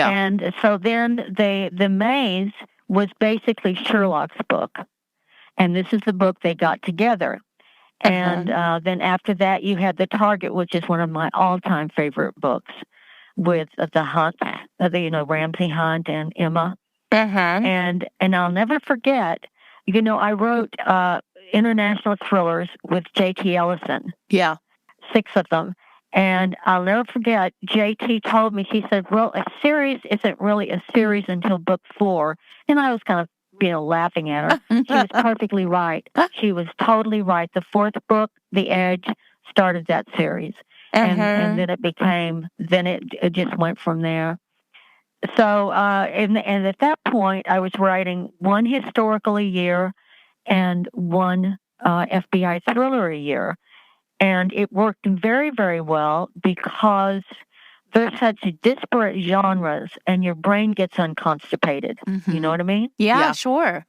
And so then the Maze was basically Sherlock's book. And this is the book they got together. And then after that, you had The Target, which is one of my all-time favorite books, with the Hunt, Ramsey Hunt and Emma. And I'll never forget, I wrote international thrillers with J.T. Ellison. Yeah. 6 of them. And I'll never forget, J.T. told me, she said, well, a series isn't really a series until book 4. And I was kind of, laughing at her. She was perfectly right. She was totally right. The 4th book, The Edge, started that series. And then it just went from there. So, and at that point, I was writing 1 historical a year and 1 FBI thriller a year. And it worked very, very well because there's such disparate genres and your brain gets unconstipated. You know what I mean? Yeah, sure.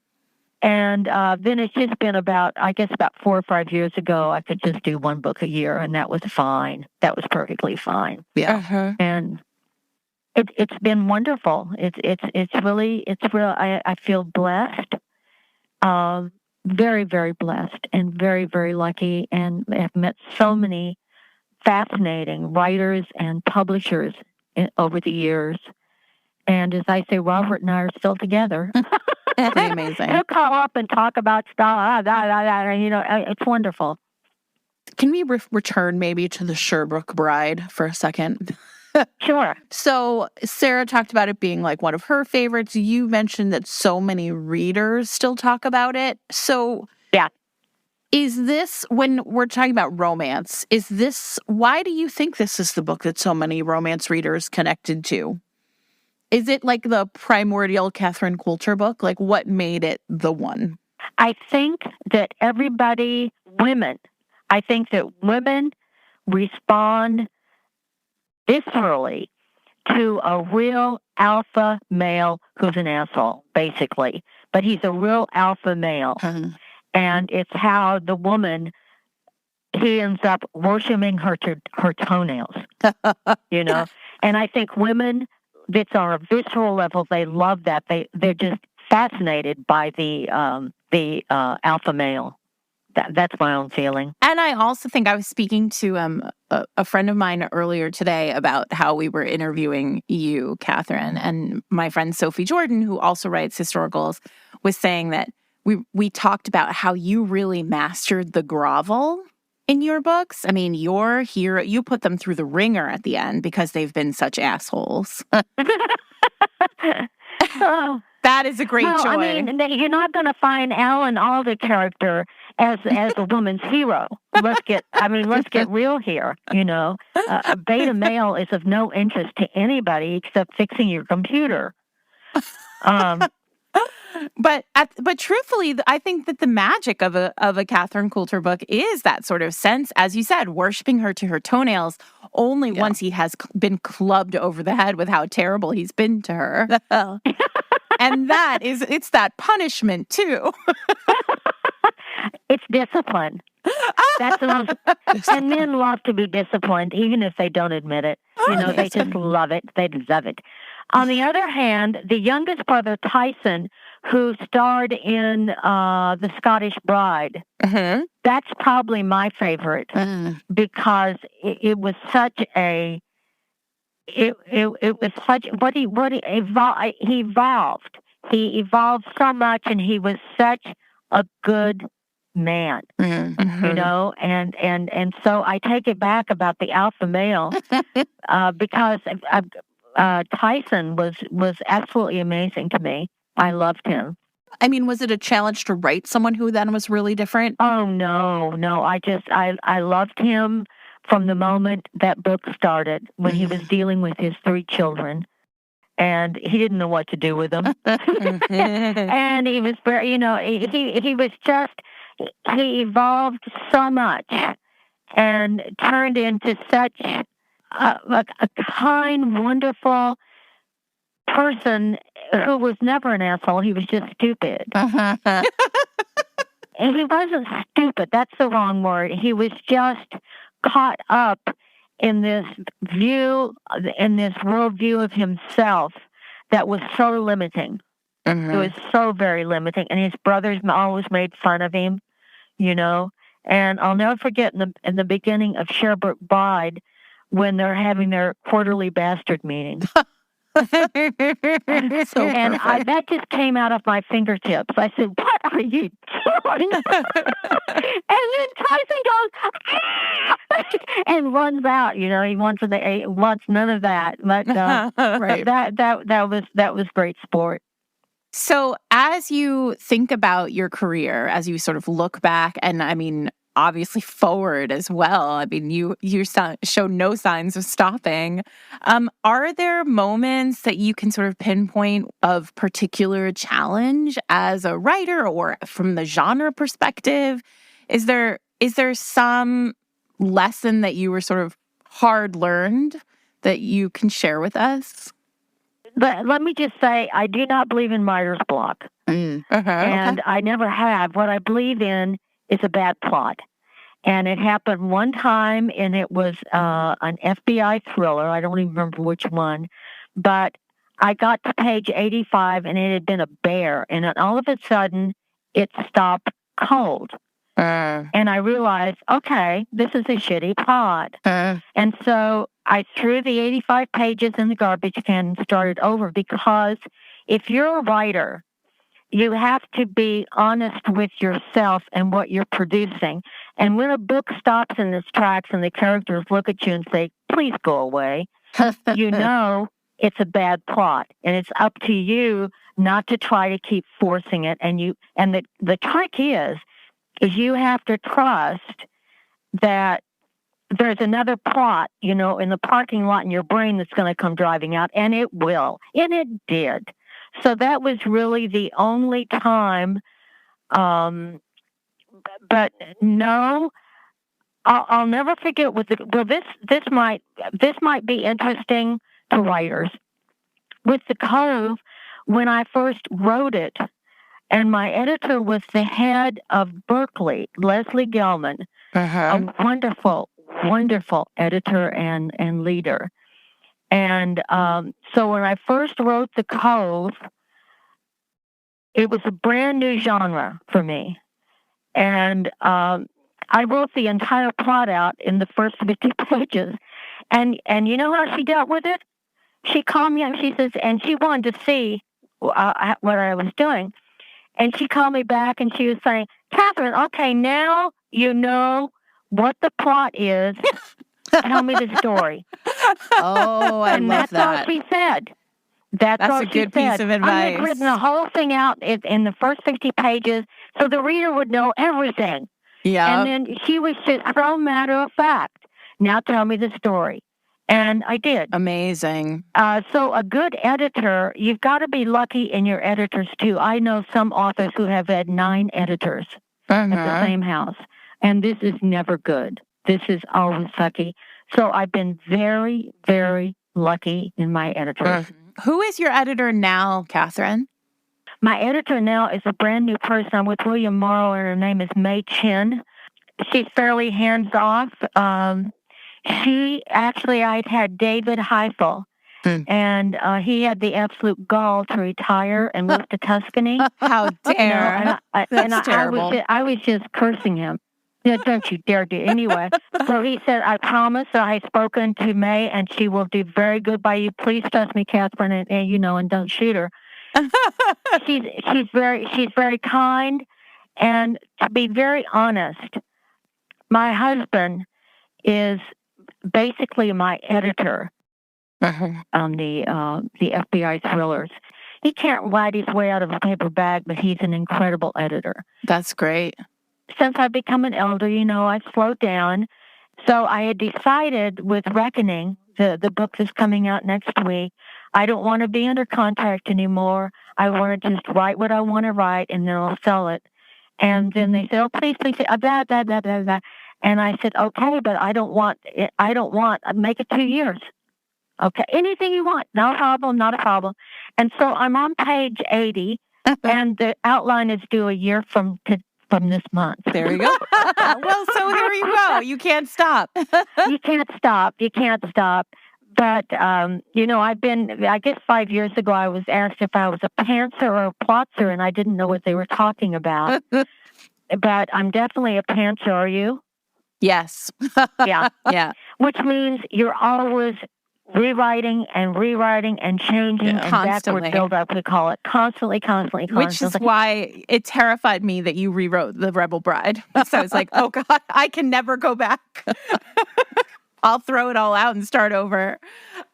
And then it's just been about 4 or 5 years ago, I could just do 1 book a year, and that was fine. That was perfectly fine. Yeah. And it's been wonderful. It's real. I feel blessed, very, very blessed, and very, very lucky, and have met so many fascinating writers and publishers over the years. And as I say, Robert and I are still together. Pretty amazing. He'll call up and talk about stuff. It's wonderful. Can we return maybe to the Sherbrooke Bride for a second? Sure. So Sarah talked about it being like one of her favorites. You mentioned that so many readers still talk about it. So yeah. Is this, when we're talking about romance, why do you think this is the book that so many romance readers connected to? Is it like the primordial Catherine Coulter book? Like, what made it the one? I think that women respond viscerally to a real alpha male who's an asshole, basically. But he's a real alpha male. And it's how the woman, he ends up worshiping her toenails, And I think women, that's on a visceral level, they love that. They're just fascinated by the alpha male. That's my own feeling. And I also think I was speaking to a friend of mine earlier today about how we were interviewing you, Catherine, and my friend Sophie Jordan, who also writes historicals, was saying that we talked about how you really mastered the grovel in your books. I mean, your hero, you put them through the ringer at the end because they've been such assholes. That is a great joy. I mean, you're not going to find Alan Alda character as a woman's hero. Let's get real here. A beta male is of no interest to anybody except fixing your computer. But truthfully, I think that the magic of a Catherine Coulter book is that sort of sense, as you said, worshiping her to her toenails. Only once he has been clubbed over the head with how terrible he's been to her. And it's that punishment too. It's discipline. That's and men love to be disciplined, even if they don't admit it. They just love it. They love it. On the other hand, the youngest brother, Tyson, who starred in The Scottish Bride, that's probably my favorite because it was such a. It was such he evolved. He evolved so much, and he was such a good man, and so I take it back about the alpha male because Tyson was absolutely amazing to me. I loved him. I mean, was it a challenge to write someone who then was really different? Oh no! I loved him from the moment that book started, when he was dealing with his 3 children. And he didn't know what to do with them. And he was very, he was just, he evolved so much and turned into such a kind, wonderful person who was never an asshole. He was just stupid. And he wasn't stupid. That's the wrong word. He was just caught up in this worldview of himself that was so limiting. It was so very limiting. And his brothers always made fun of him, And I'll never forget in the beginning of Sherbrooke Bride when they're having their quarterly bastard meeting. So And that just came out of my fingertips. I said, "What are you doing?" And then Tyson goes, "Ah!" and runs out. He wants none of that. But Right. that was great sport. So as you think about your career, as you sort of look back, and I mean, obviously forward as well, I mean, you show no signs of stopping. Are there moments that you can sort of pinpoint of particular challenge as a writer or from the genre perspective? Is there some lesson that you were sort of hard learned that you can share with us? But let me just say, I do not believe in writer's block. And I never have. What I believe in is a bad plot. And it happened one time, and it was an FBI thriller. I don't even remember which one. But I got to page 85, and it had been a bear. And then all of a sudden, it stopped cold. And I realized, okay, this is a shitty plot. And so I threw the 85 pages in the garbage can and started over, because if you're a writer, you have to be honest with yourself and what you're producing. And when a book stops in its tracks and the characters look at you and say, "Please go away," you know it's a bad plot. And it's up to you not to try to keep forcing it. And the trick is you have to trust that there's another plot, in the parking lot in your brain that's going to come driving out, and it will. And it did. So that was really the only time. But no, I'll never forget this might be interesting to writers. With The Cove, when I first wrote it, and my editor was the head of Berkeley, Leslie Gelman, a wonderful, wonderful editor and leader. And so when I first wrote The Cove, it was a brand new genre for me. And I wrote the entire plot out in the first 50 pages. And you know how she dealt with it? She called me up, she says, and she wanted to see what I was doing. And she called me back and she was saying, "Catherine, okay, now you know what the plot is. Tell me the story." Oh, I and love that's all that. she said. That's all a she good said. piece of I advice. had written the whole thing out in the first 50 pages so the reader would know everything. Yeah. And then she was just so matter of fact. "Now tell me the story." And I did. Amazing. So a good editor, you've got to be lucky in your editors too. I know some authors who have had 9 editors at the same house, and this is never good. This is always sucky. So I've been very, very lucky in my editors. Who is your editor now, Catherine? My editor now is a brand new person. I'm with William Morrow, and her name is May Chin. She's fairly hands-off. I'd had David Heifel, and he had the absolute gall to retire and move to Tuscany. How dare! That's terrible. I was just cursing him. Yeah, don't you dare do it. Anyway, so he said, "I promise that I've spoken to May, and she will do very good by you. Please trust me, Catherine, and don't shoot her." She's very kind, and to be very honest, my husband is basically my editor on the FBI thrillers. He can't write his way out of a paper bag, but he's an incredible editor. That's great. Since I've become an elder, I've slowed down. So I had decided with Reckoning, the book that's coming out next week, I don't want to be under contract anymore. I want to just write what I want to write, and then I'll sell it. And then they said, "Oh, please, that. And I said, "Okay, but I don't want, make it 2 years." "Okay, anything you want. No problem, not a problem." And so I'm on page 80, and the outline is due a year from this month. There you go. Well, so here you go. You can't stop. You can't stop. But, I guess 5 years ago, I was asked if I was a pantser or a plotzer, and I didn't know what they were talking about. but I'm definitely a pantser, you. Yes. Yeah. Yeah. Which means you're always rewriting and changing and Constantly. backward build-up, we call it. Constantly. Which is why it terrified me that you rewrote The Rebel Bride. So I was like, oh God, I can never go back. I'll throw it all out and start over.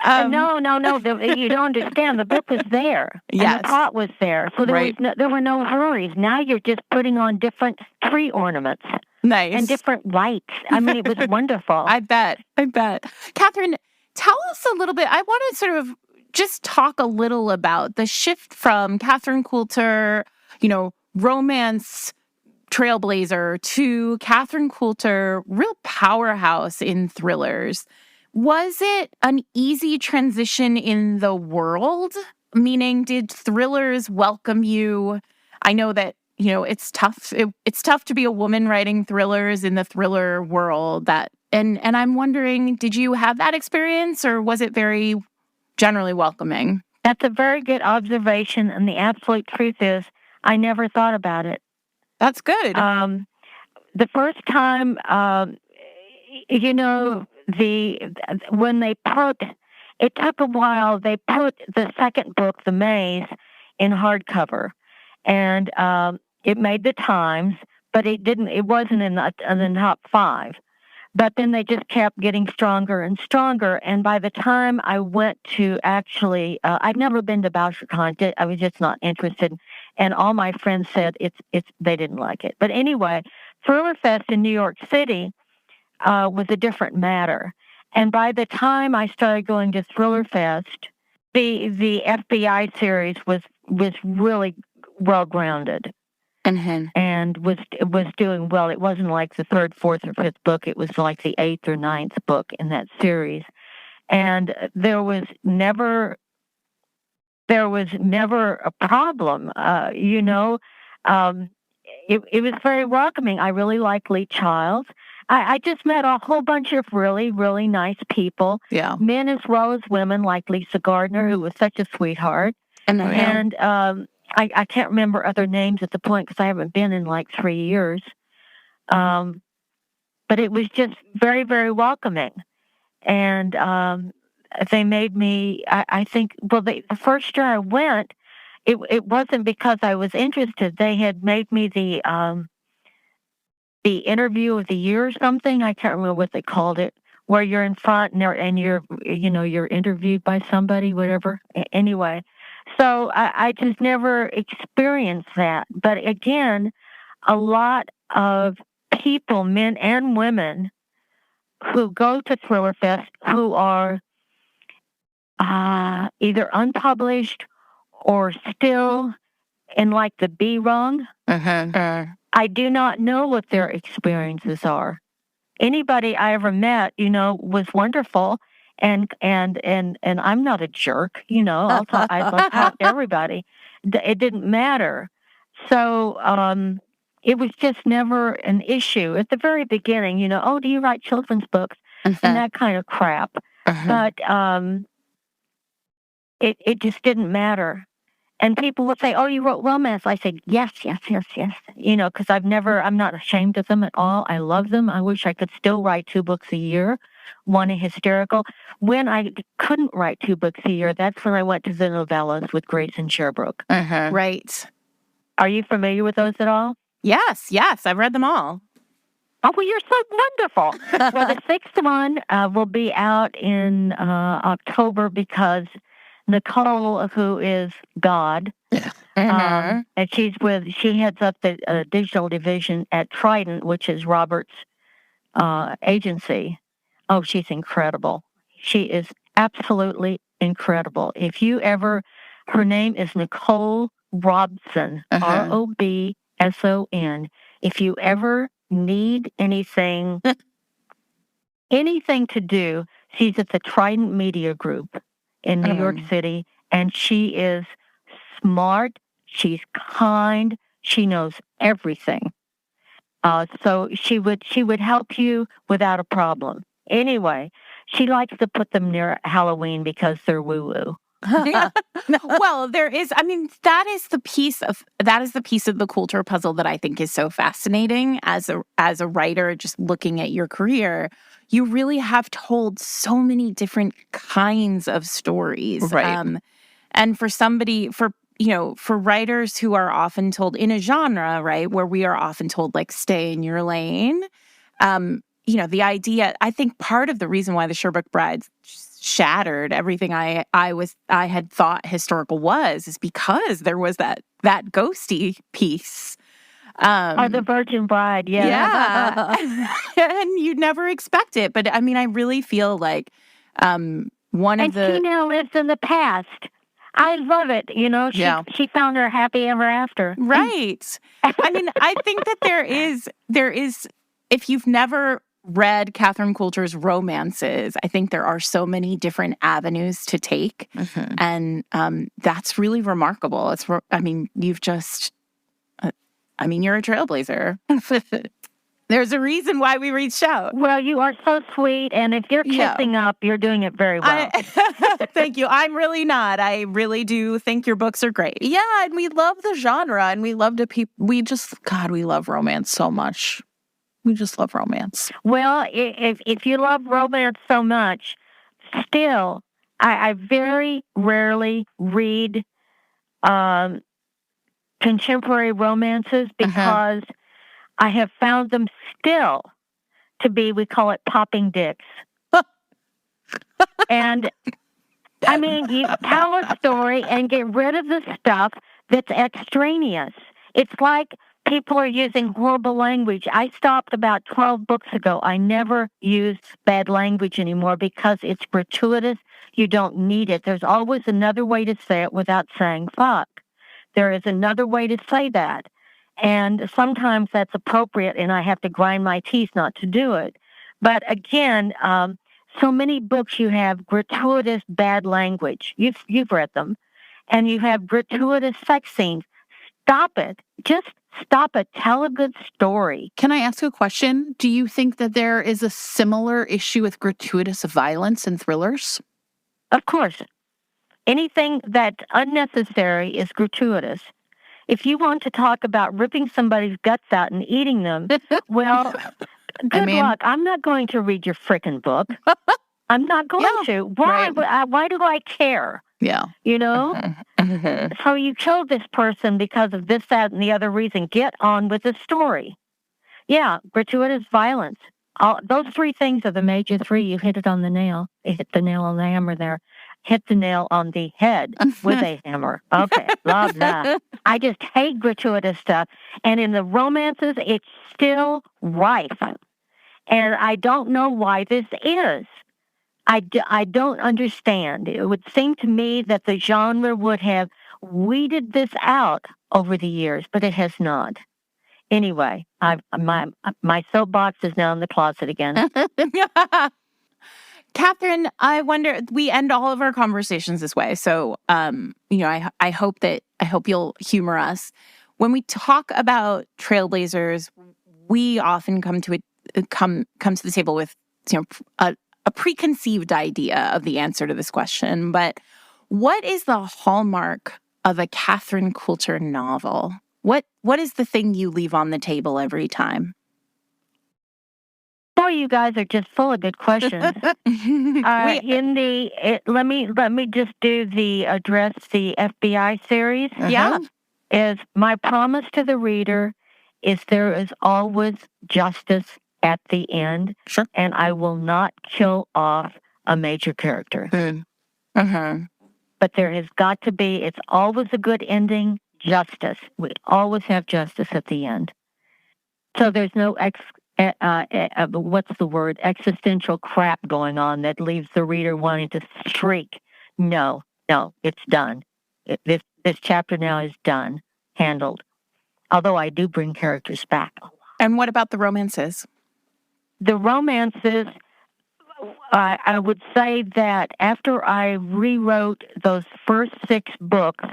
No. You don't understand. The book was there. Yes. And the plot was there. So there were no hurries. Now you're just putting on different tree ornaments. Nice. And different lights. I mean, it was wonderful. I bet. Catherine, tell us a little bit. I want to sort of just talk a little about the shift from Catherine Coulter, romance trailblazer, to Catherine Coulter, real powerhouse in thrillers. Was it an easy transition in the world? Meaning, did thrillers welcome you? I know that, it's tough. It's tough to be a woman writing thrillers in the thriller world. And I'm wondering, did you have that experience, or was it very generally welcoming? That's a very good observation, and the absolute truth is, I never thought about it. That's good. The first time, when they it took a while. They put the second book, The Maze, in hardcover, and it made the Times, but it wasn't in the top 5. But then they just kept getting stronger and stronger. And by the time I went to actually, I'd never been to BoucherCon. I was just not interested. And all my friends said they didn't like it. But anyway, Thriller Fest in New York City was a different matter. And by the time I started going to Thriller Fest, the FBI series was really well grounded. And was doing well. It wasn't like the 3rd, 4th, or 5th book. It was like the 8th or 9th book in that series. And there was never a problem. It was very welcoming. I really like Lee Childs. I just met a whole bunch of really, really nice people. Yeah. Men as well as women, like Lisa Gardner, who was such a sweetheart. And I can't remember other names at the point because I haven't been in like 3 years. But it was just very, very welcoming. And they made me, I think, the first year I went, it wasn't because I was interested. They had made me the interview of the year or something. I can't remember what they called it, where you're in front and you're interviewed by somebody, whatever. Anyway. So I just never experienced that. But again, a lot of people, men and women, who go to Thriller Fest who are either unpublished or still in like the B rung, I do not know what their experiences are. Anybody I ever met, was wonderful. And I'm not a jerk, I talk to everybody. It didn't matter. So it was just never an issue at the very beginning. Do you write children's books and that kind of crap? But it just didn't matter. And people would say, "Oh, you wrote romance." I said, "Yes." Because I'm not ashamed of them at all. I love them. I wish I could still write 2 books a year, one a hysterical. When I couldn't write 2 books a year, that's when I went to the novellas with Grace and Sherbrooke. Right. Are you familiar with those at all? Yes. I've read them all. Oh, well, you're so wonderful. Well, the 6th one will be out in October because Nicole, who is God, and she heads up the digital division at Trident, which is Robert's agency. Oh, she's incredible. She is absolutely incredible. Her name is Nicole Robson, Robson. If you ever need anything to do, she's at the Trident Media Group in New York City, and she is smart, she's kind, she knows everything. So she would help you without a problem. Anyway, she likes to put them near Halloween because they're woo-woo. Well, there is, I mean, that is the piece of the Coulter puzzle that I think is so fascinating as a writer, just looking at your career. You really have told so many different kinds of stories. Right. And for writers who are often told in a genre, right, where we are often told, like, stay in your lane, the idea, I think part of the reason why the Sherbrooke Brides shattered everything I had thought historical is because there was that ghosty piece. Or the Virgin Bride, Yeah. And you'd never expect it. But I mean, I really feel like one of she now lives in the past. I love it. She found her happy ever after. Right. I mean, I think that there is, if you've never read Catherine Coulter's romances, I think there are so many different avenues to take. Mm-hmm. And that's really remarkable. You've just, you're a trailblazer. There's a reason why we reached out. Well, you are so sweet, and if you're kissing up, you're doing it very well. Thank you. I'm really not. I really do think your books are great. Yeah, and we love the genre, and we love we love romance so much. We just love romance. Well, if you love romance so much, still, I very rarely read contemporary romances because I have found them still to be, we call it popping dicks. And, you tell a story and get rid of the stuff that's extraneous. It's like people are using horrible language. I stopped about 12 books ago. I never use bad language anymore because it's gratuitous. You don't need it. There's always another way to say it without saying fuck. There is another way to say that. And sometimes that's appropriate, and I have to grind my teeth not to do it. But again, so many books you have gratuitous bad language. You've read them. And you have gratuitous sex scenes. Stop it. Just stop it. Tell a good story. Can I ask a question? Do you think that there is a similar issue with gratuitous violence in thrillers? Of course. Anything that's unnecessary is gratuitous. If you want to talk about ripping somebody's guts out and eating them, well, good luck. I'm not going to read your frickin' book. I'm not going to. Why? Right. Why do I care? Yeah. So you killed this person because of this, that, and the other reason. Get on with the story. Yeah, gratuitous violence. Those three things are the major three. You hit it on the nail. You hit the nail on the hammer there. Hit the nail on the head with a hammer. Okay, love that. I just hate gratuitous stuff. And in the romances, it's still rife. And I don't know why this is. I don't understand. It would seem to me that the genre would have weeded this out over the years, but it has not. Anyway, my soapbox is now in the closet again. Catherine, I wonder, we end all of our conversations this way. So, I hope you'll humor us. When we talk about trailblazers, we often come to the table with, a preconceived idea of the answer to this question. But what is the hallmark of a Catherine Coulter novel? What is the thing you leave on the table every time? Boy, you guys are just full of good questions. Let me just do the address the FBI series. Yeah, is my promise to the reader is there is always justice at the end. Sure. And I will not kill off a major character. But there has got to be. It's always a good ending. Justice. We always have justice at the end. So there's no what's the word? Existential crap going on that leaves the reader wanting to shriek. No, it's done. This chapter now is done, handled. Although I do bring characters back. And what about the romances? The romances, I would say that after I rewrote those first 6 books,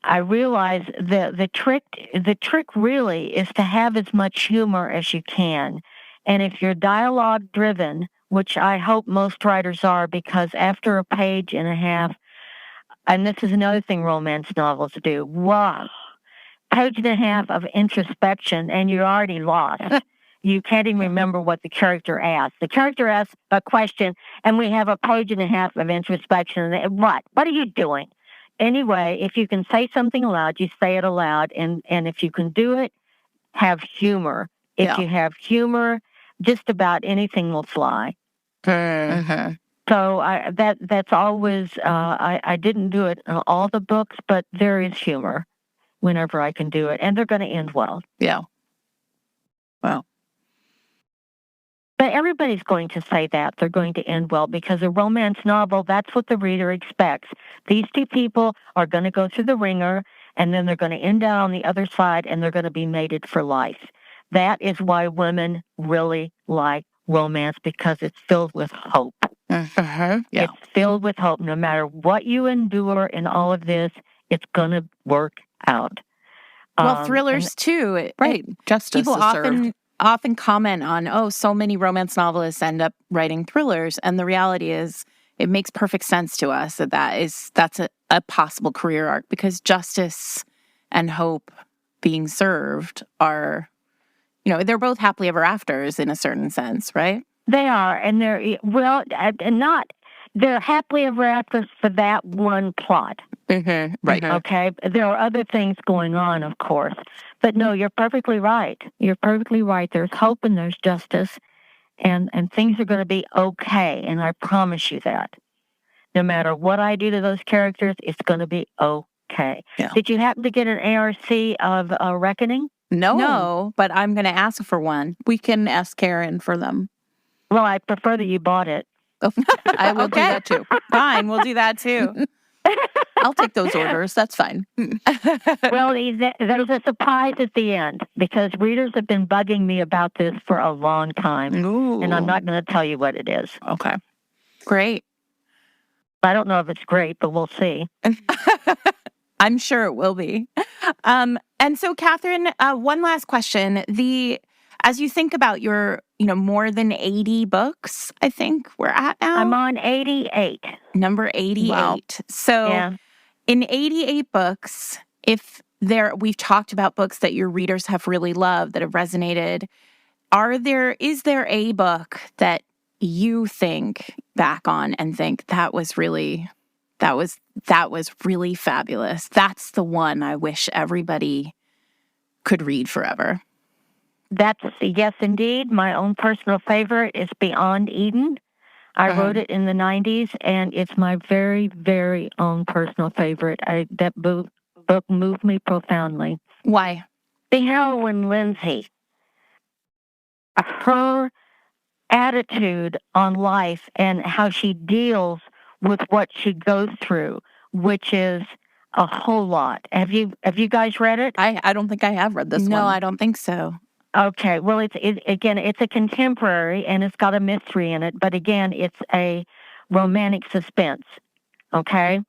I realized that the trick really is to have as much humor as you can. And if you're dialogue driven, which I hope most writers are, because after a page and a half, and this is another thing romance novels do. Wow. Page and a half of introspection, and you're already lost. You can't even remember what the character asked. The character asks a question, and we have a page and a half of introspection. What? What are you doing? Anyway, if you can say something aloud, you say it aloud, and if you can do it, have humor. If you have humor, just about anything will fly. Mm-hmm. So that's always, I didn't do it in all the books, but there is humor whenever I can do it. And they're going to end well. Yeah. Wow. But everybody's going to say that. They're going to end well because a romance novel, that's what the reader expects. These two people are going to go through the ringer, and then they're going to end out on the other side, and they're going to be mated for life. That is why women really like romance, because it's filled with hope. Yeah. It's filled with hope. No matter what you endure in all of this, it's going to work out. Well, thrillers too. Right. Justice People is served. often comment on, so many romance novelists end up writing thrillers. And the reality is it makes perfect sense to us that's a possible career arc, because justice and hope being served are, they're both happily ever afters in a certain sense, right? They are, and they're happily ever after for that one plot. Mm-hmm. Right. Okay. There are other things going on, of course. But no, you're perfectly right. You're perfectly right. There's hope and there's justice, and things are going to be okay. And I promise you that. No matter what I do to those characters, it's going to be okay. Yeah. Did you happen to get an ARC of Reckoning? No, but I'm going to ask for one. We can ask Karen for them. Well, I prefer that you bought it. I will do that too. Fine, we'll do that too. I'll take those orders. That's fine. Well, there's a surprise at the end, because readers have been bugging me about this for a long time. Ooh. And I'm not going to tell you what it is. Okay. Great. I don't know if it's great, but we'll see. I'm sure it will be. And so, Catherine, one last question. As you think about your, more than 80 books, I think we're at now. I'm on 88. Number 88. Wow. So in 88 books, we've talked about books that your readers have really loved, that have resonated. Is there a book that you think back on and think that was really fabulous? That's the one I wish everybody could read forever. Yes, indeed. My own personal favorite is Beyond Eden. I wrote it in the 90s, and it's my very, very own personal favorite. That book moved me profoundly. Why? The heroine, Lindsay, her attitude on life and how she deals with what she goes through, which is a whole lot. Have you guys read it? I don't think I have read this one. No, I don't think so. Okay, well, it's a contemporary, and it's got a mystery in it, but again, it's a romantic suspense, okay?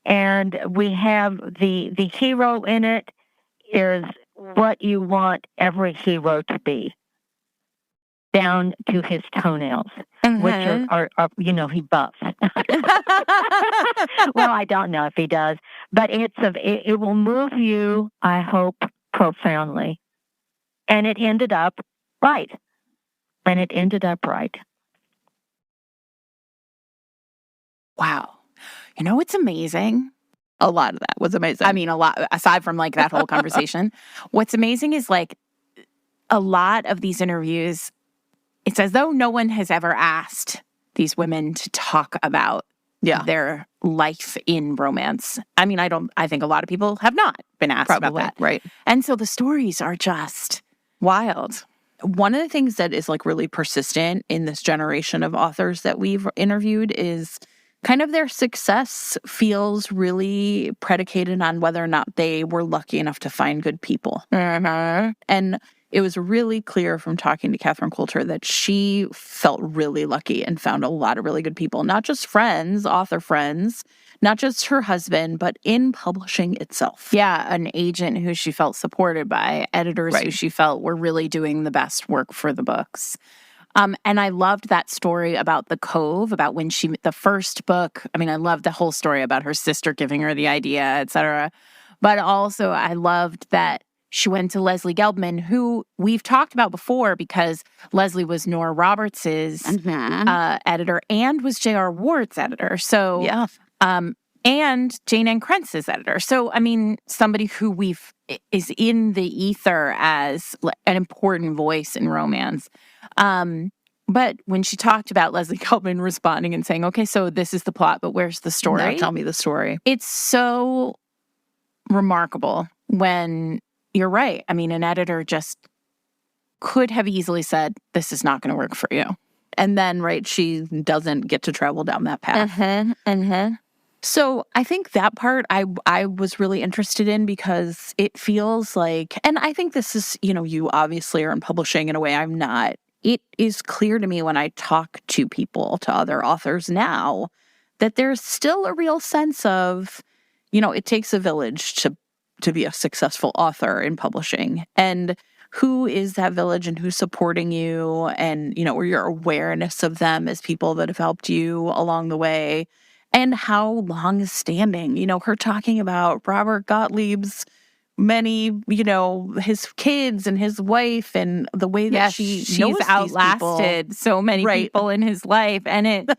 And we have the hero in it is what you want every hero to be, down to his toenails, which are he buffs. Well, I don't know if he does, but it will move you, I hope, profoundly. And it ended up right. Wow. What's amazing? A lot of that was amazing. I mean, a lot, aside from that whole conversation. What's amazing is a lot of these interviews, it's as though no one has ever asked these women to talk about their life in romance. I mean, I think a lot of people have not been asked about that. Right. And so the stories are just wild. One of the things that is really persistent in this generation of authors that we've interviewed is kind of their success feels really predicated on whether or not they were lucky enough to find good people. And it was really clear from talking to Catherine Coulter that she felt really lucky and found a lot of really good people, not just friends, author friends, not just her husband, but in publishing itself. Yeah, an agent who she felt supported by, editors who she felt were really doing the best work for the books. And I loved that story about the Cove, about when the first book. I mean, I loved the whole story about her sister giving her the idea, et cetera. But also I loved that she went to Leslie Gelbman, who we've talked about before because Leslie was Nora Roberts' editor and was J.R. Ward's editor. So, Yeah. And Jane Ann Krentz's editor. So, I mean, somebody who is in the ether as an important voice in romance. But when she talked about Leslie Gelbman responding and saying, okay, so this is the plot, but where's the story? Now tell me the story. It's so remarkable when you're right. I mean, an editor just could have easily said, this is not going to work for you. And then, right, she doesn't get to travel down that path. So I think that part I was really interested in because it feels like, and I think this is, you obviously are in publishing in a way I'm not. It is clear to me when I talk to people, to other authors now, that there's still a real sense of, it takes a village to be a successful author in publishing. And who is that village and who's supporting you and, or your awareness of them as people that have helped you along the way. And how long is standing? Her talking about Robert Gottlieb's many, his kids and his wife and the way that she's outlasted so many people in his life. And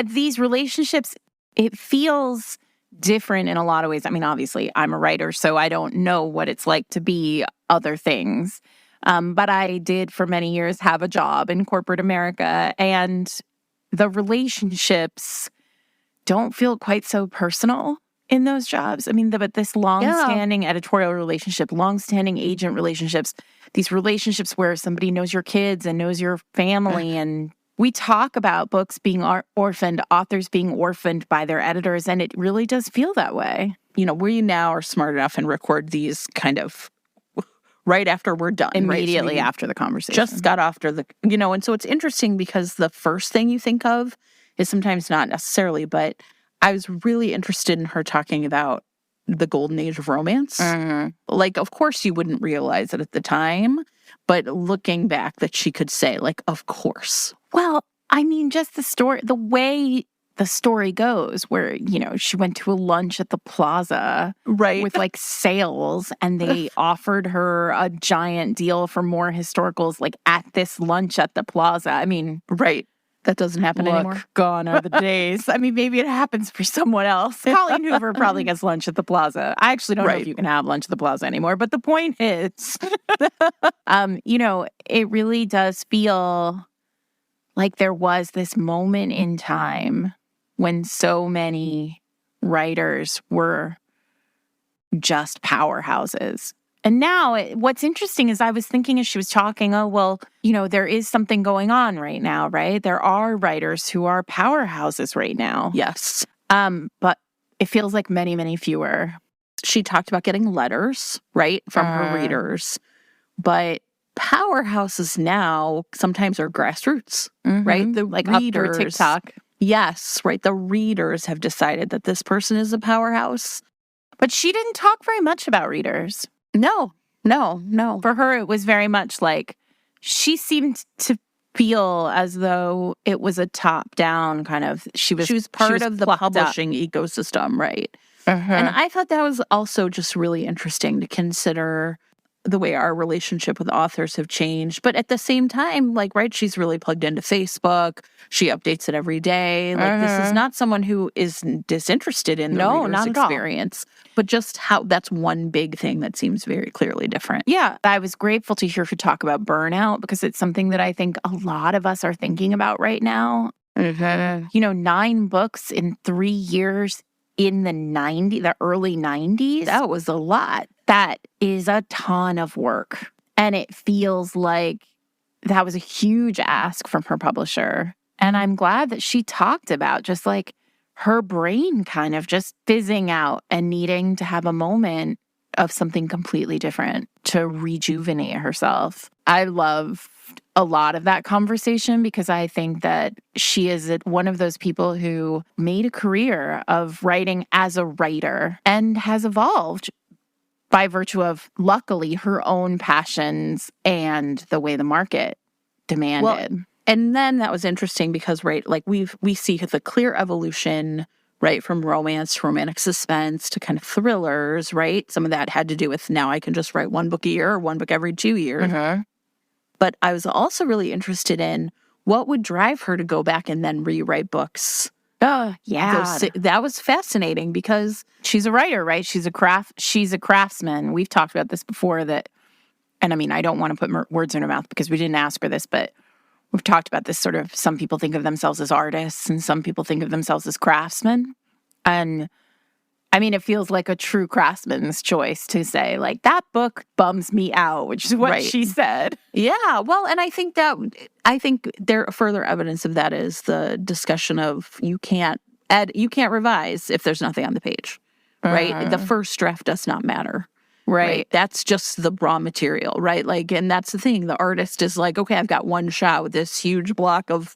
these relationships, it feels different in a lot of ways. I mean, obviously, I'm a writer, so I don't know what it's like to be other things. But I did for many years have a job in corporate America, and the relationships don't feel quite so personal in those jobs. I mean, but this long-standing editorial relationship, long-standing agent relationships, these relationships where somebody knows your kids and knows your family. And we talk about books being orphaned, authors being orphaned by their editors, and it really does feel that way. We now are smart enough and record these kind of right after we're done. Immediately after the conversation. Just got after and so it's interesting because the first thing you think of is sometimes not necessarily, but I was really interested in her talking about the golden age of romance. Like, of course you wouldn't realize it at the time, but looking back that she could say, like, of course. Well, I mean, just the way the story goes where, she went to a lunch at the plaza with like sales and they offered her a giant deal for more historicals, like at this lunch at the plaza. I mean, that doesn't happen anymore. Gone are the days. I mean, maybe it happens for someone else. Colleen Hoover probably gets lunch at the plaza. I actually don't know if you can have lunch at the plaza anymore. But the point is, it really does feel like there was this moment in time when so many writers were just powerhouses. And now what's interesting is I was thinking as she was talking, there is something going on right now, right? There are writers who are powerhouses right now. Yes. But it feels like many, many fewer. She talked about getting letters, from her readers. But powerhouses now sometimes are grassroots, right? The like readers, up through TikTok. Yes, right. The readers have decided that this person is a powerhouse. But she didn't talk very much about readers. No. For her, it was very much like she seemed to feel as though it was a top-down kind of. She was part of the publishing ecosystem, right? And I thought that was also just really interesting to consider the way our relationship with authors have changed. But at the same time, she's really plugged into Facebook. She updates it every day. This is not someone who is disinterested in the reader's experience, but just how that's one big thing that seems very clearly different. Yeah, I was grateful to hear her talk about burnout because it's something that I think a lot of us are thinking about right now. 9 books in 3 years in the early 90s. That was a lot. That is a ton of work. And it feels like that was a huge ask from her publisher. And I'm glad that she talked about just like her brain kind of just fizzing out and needing to have a moment of something completely different to rejuvenate herself. I loved a lot of that conversation because I think that she is one of those people who made a career of writing as a writer and has evolved by virtue of, luckily, her own passions and the way the market demanded. Well, and then that was interesting because, right, like we see the clear evolution, right, from romance to romantic suspense to kind of thrillers, right? Some of that had to do with now I can just write one book a year or one book every 2 years. Mm-hmm. But I was also really interested in what would drive her to go back and then rewrite books. Oh, yeah. That was fascinating because she's a writer, right? She's a craftsman. We've talked about this before and I mean, I don't want to put words in her mouth because we didn't ask her this, but we've talked about this sort of, some people think of themselves as artists and some people think of themselves as craftsmen. And I mean, it feels like a true craftsman's choice to say, like, that book bums me out, which is what she said. Yeah, well, and I think there further evidence of that is the discussion of you can't revise if there's nothing on the page, right? The first draft does not matter. Right. That's just the raw material, right? Like, and that's the thing. The artist is like, okay, I've got one shot with this huge block of,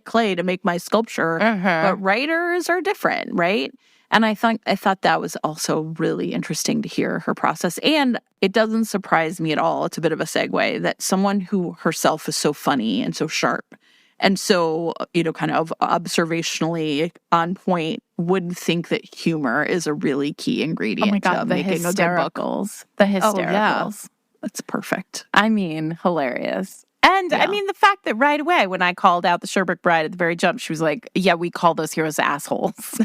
clay to make my sculpture. But writers are different, right? And I thought that was also really interesting to hear her process. And it doesn't surprise me at all. It's a bit of a segue that someone who herself is so funny and so sharp and so, kind of observationally on point would think that humor is a really key ingredient to making a good book. The hystericals. Oh, yeah. That's perfect. I mean, hilarious. And I mean, the fact that right away when I called out the Sherbrooke Bride at the very jump, she was like, yeah, we call those heroes assholes.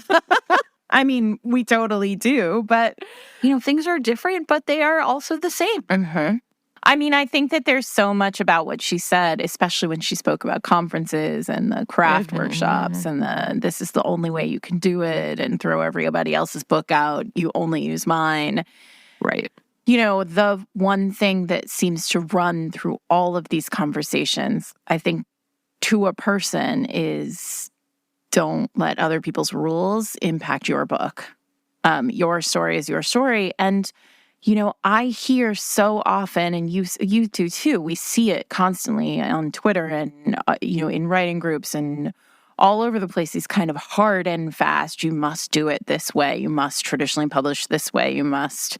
I mean, we totally do, but... things are different, but they are also the same. Mm-hmm. I mean, I think that there's so much about what she said, especially when she spoke about conferences and the craft workshops and this is the only way you can do it and throw everybody else's book out. You only use mine. Right. The one thing that seems to run through all of these conversations, I think, to a person is don't let other people's rules impact your book. Your story is your story. And I hear so often, and you do too, we see it constantly on Twitter and, in writing groups and all over the place, these kind of hard and fast, you must do it this way, you must traditionally publish this way, you must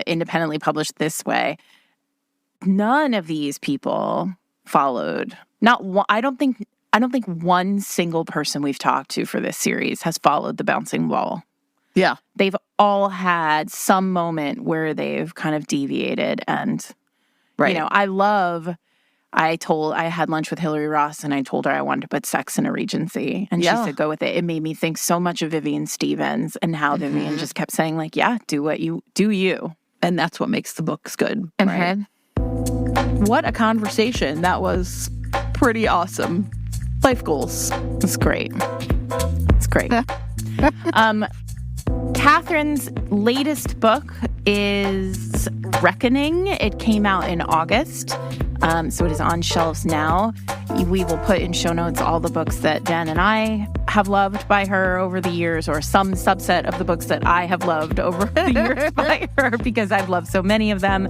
independently publish this way. None of these people followed. Not one, I don't think one single person we've talked to for this series has followed the bouncing ball. Yeah. They've all had some moment where they've kind of deviated. And, I had lunch with Hillary Ross and I told her I wanted to put sex in a Regency. And she said, go with it. It made me think so much of Vivian Stevens and how Vivian just kept saying, like, yeah, do what you do you. And that's what makes the books good. Right? What a conversation. That was pretty awesome. Life goals. It's great. It's great. Catherine's latest book is Reckoning. It came out in August, so it is on shelves now. We will put in show notes all the books that Jen and I have loved by her over the years, or some subset of the books that I have loved over the years by her, because I've loved so many of them.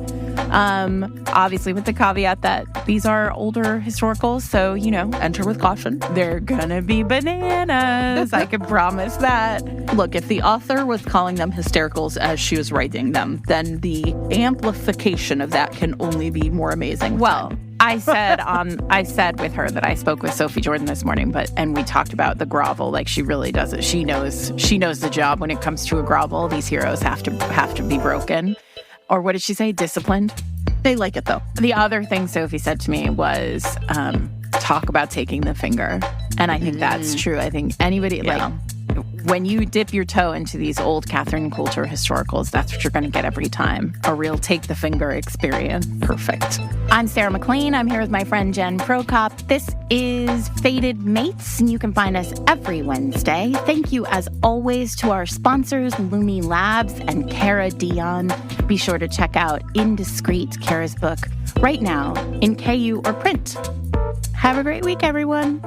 Obviously with the caveat that these are older historicals, so, enter with caution. They're gonna be bananas. I can promise that. Look, if the author was calling them hystericals as she was writing them, then the amplification of that can only be more amazing. Well, I said with her that I spoke with Sophie Jordan this morning, and we talked about the grovel. Like, she really does it. She knows the job when it comes to a grovel. These heroes have to be broken. Or what did she say? Disciplined. They like it though. The other thing Sophie said to me was talk about taking the finger. And I think that's true. I think anybody when you dip your toe into these old Catherine Coulter historicals, that's what you're going to get every time. A real take the finger experience. Perfect. I'm Sarah McLean. I'm here with my friend Jen Prokop. This is Fated Mates, and you can find us every Wednesday. Thank you, as always, to our sponsors, Lumi Labs and Cara, Dion. Be sure to check out Indiscreet, Cara's book, right now in KU or print. Have a great week, everyone.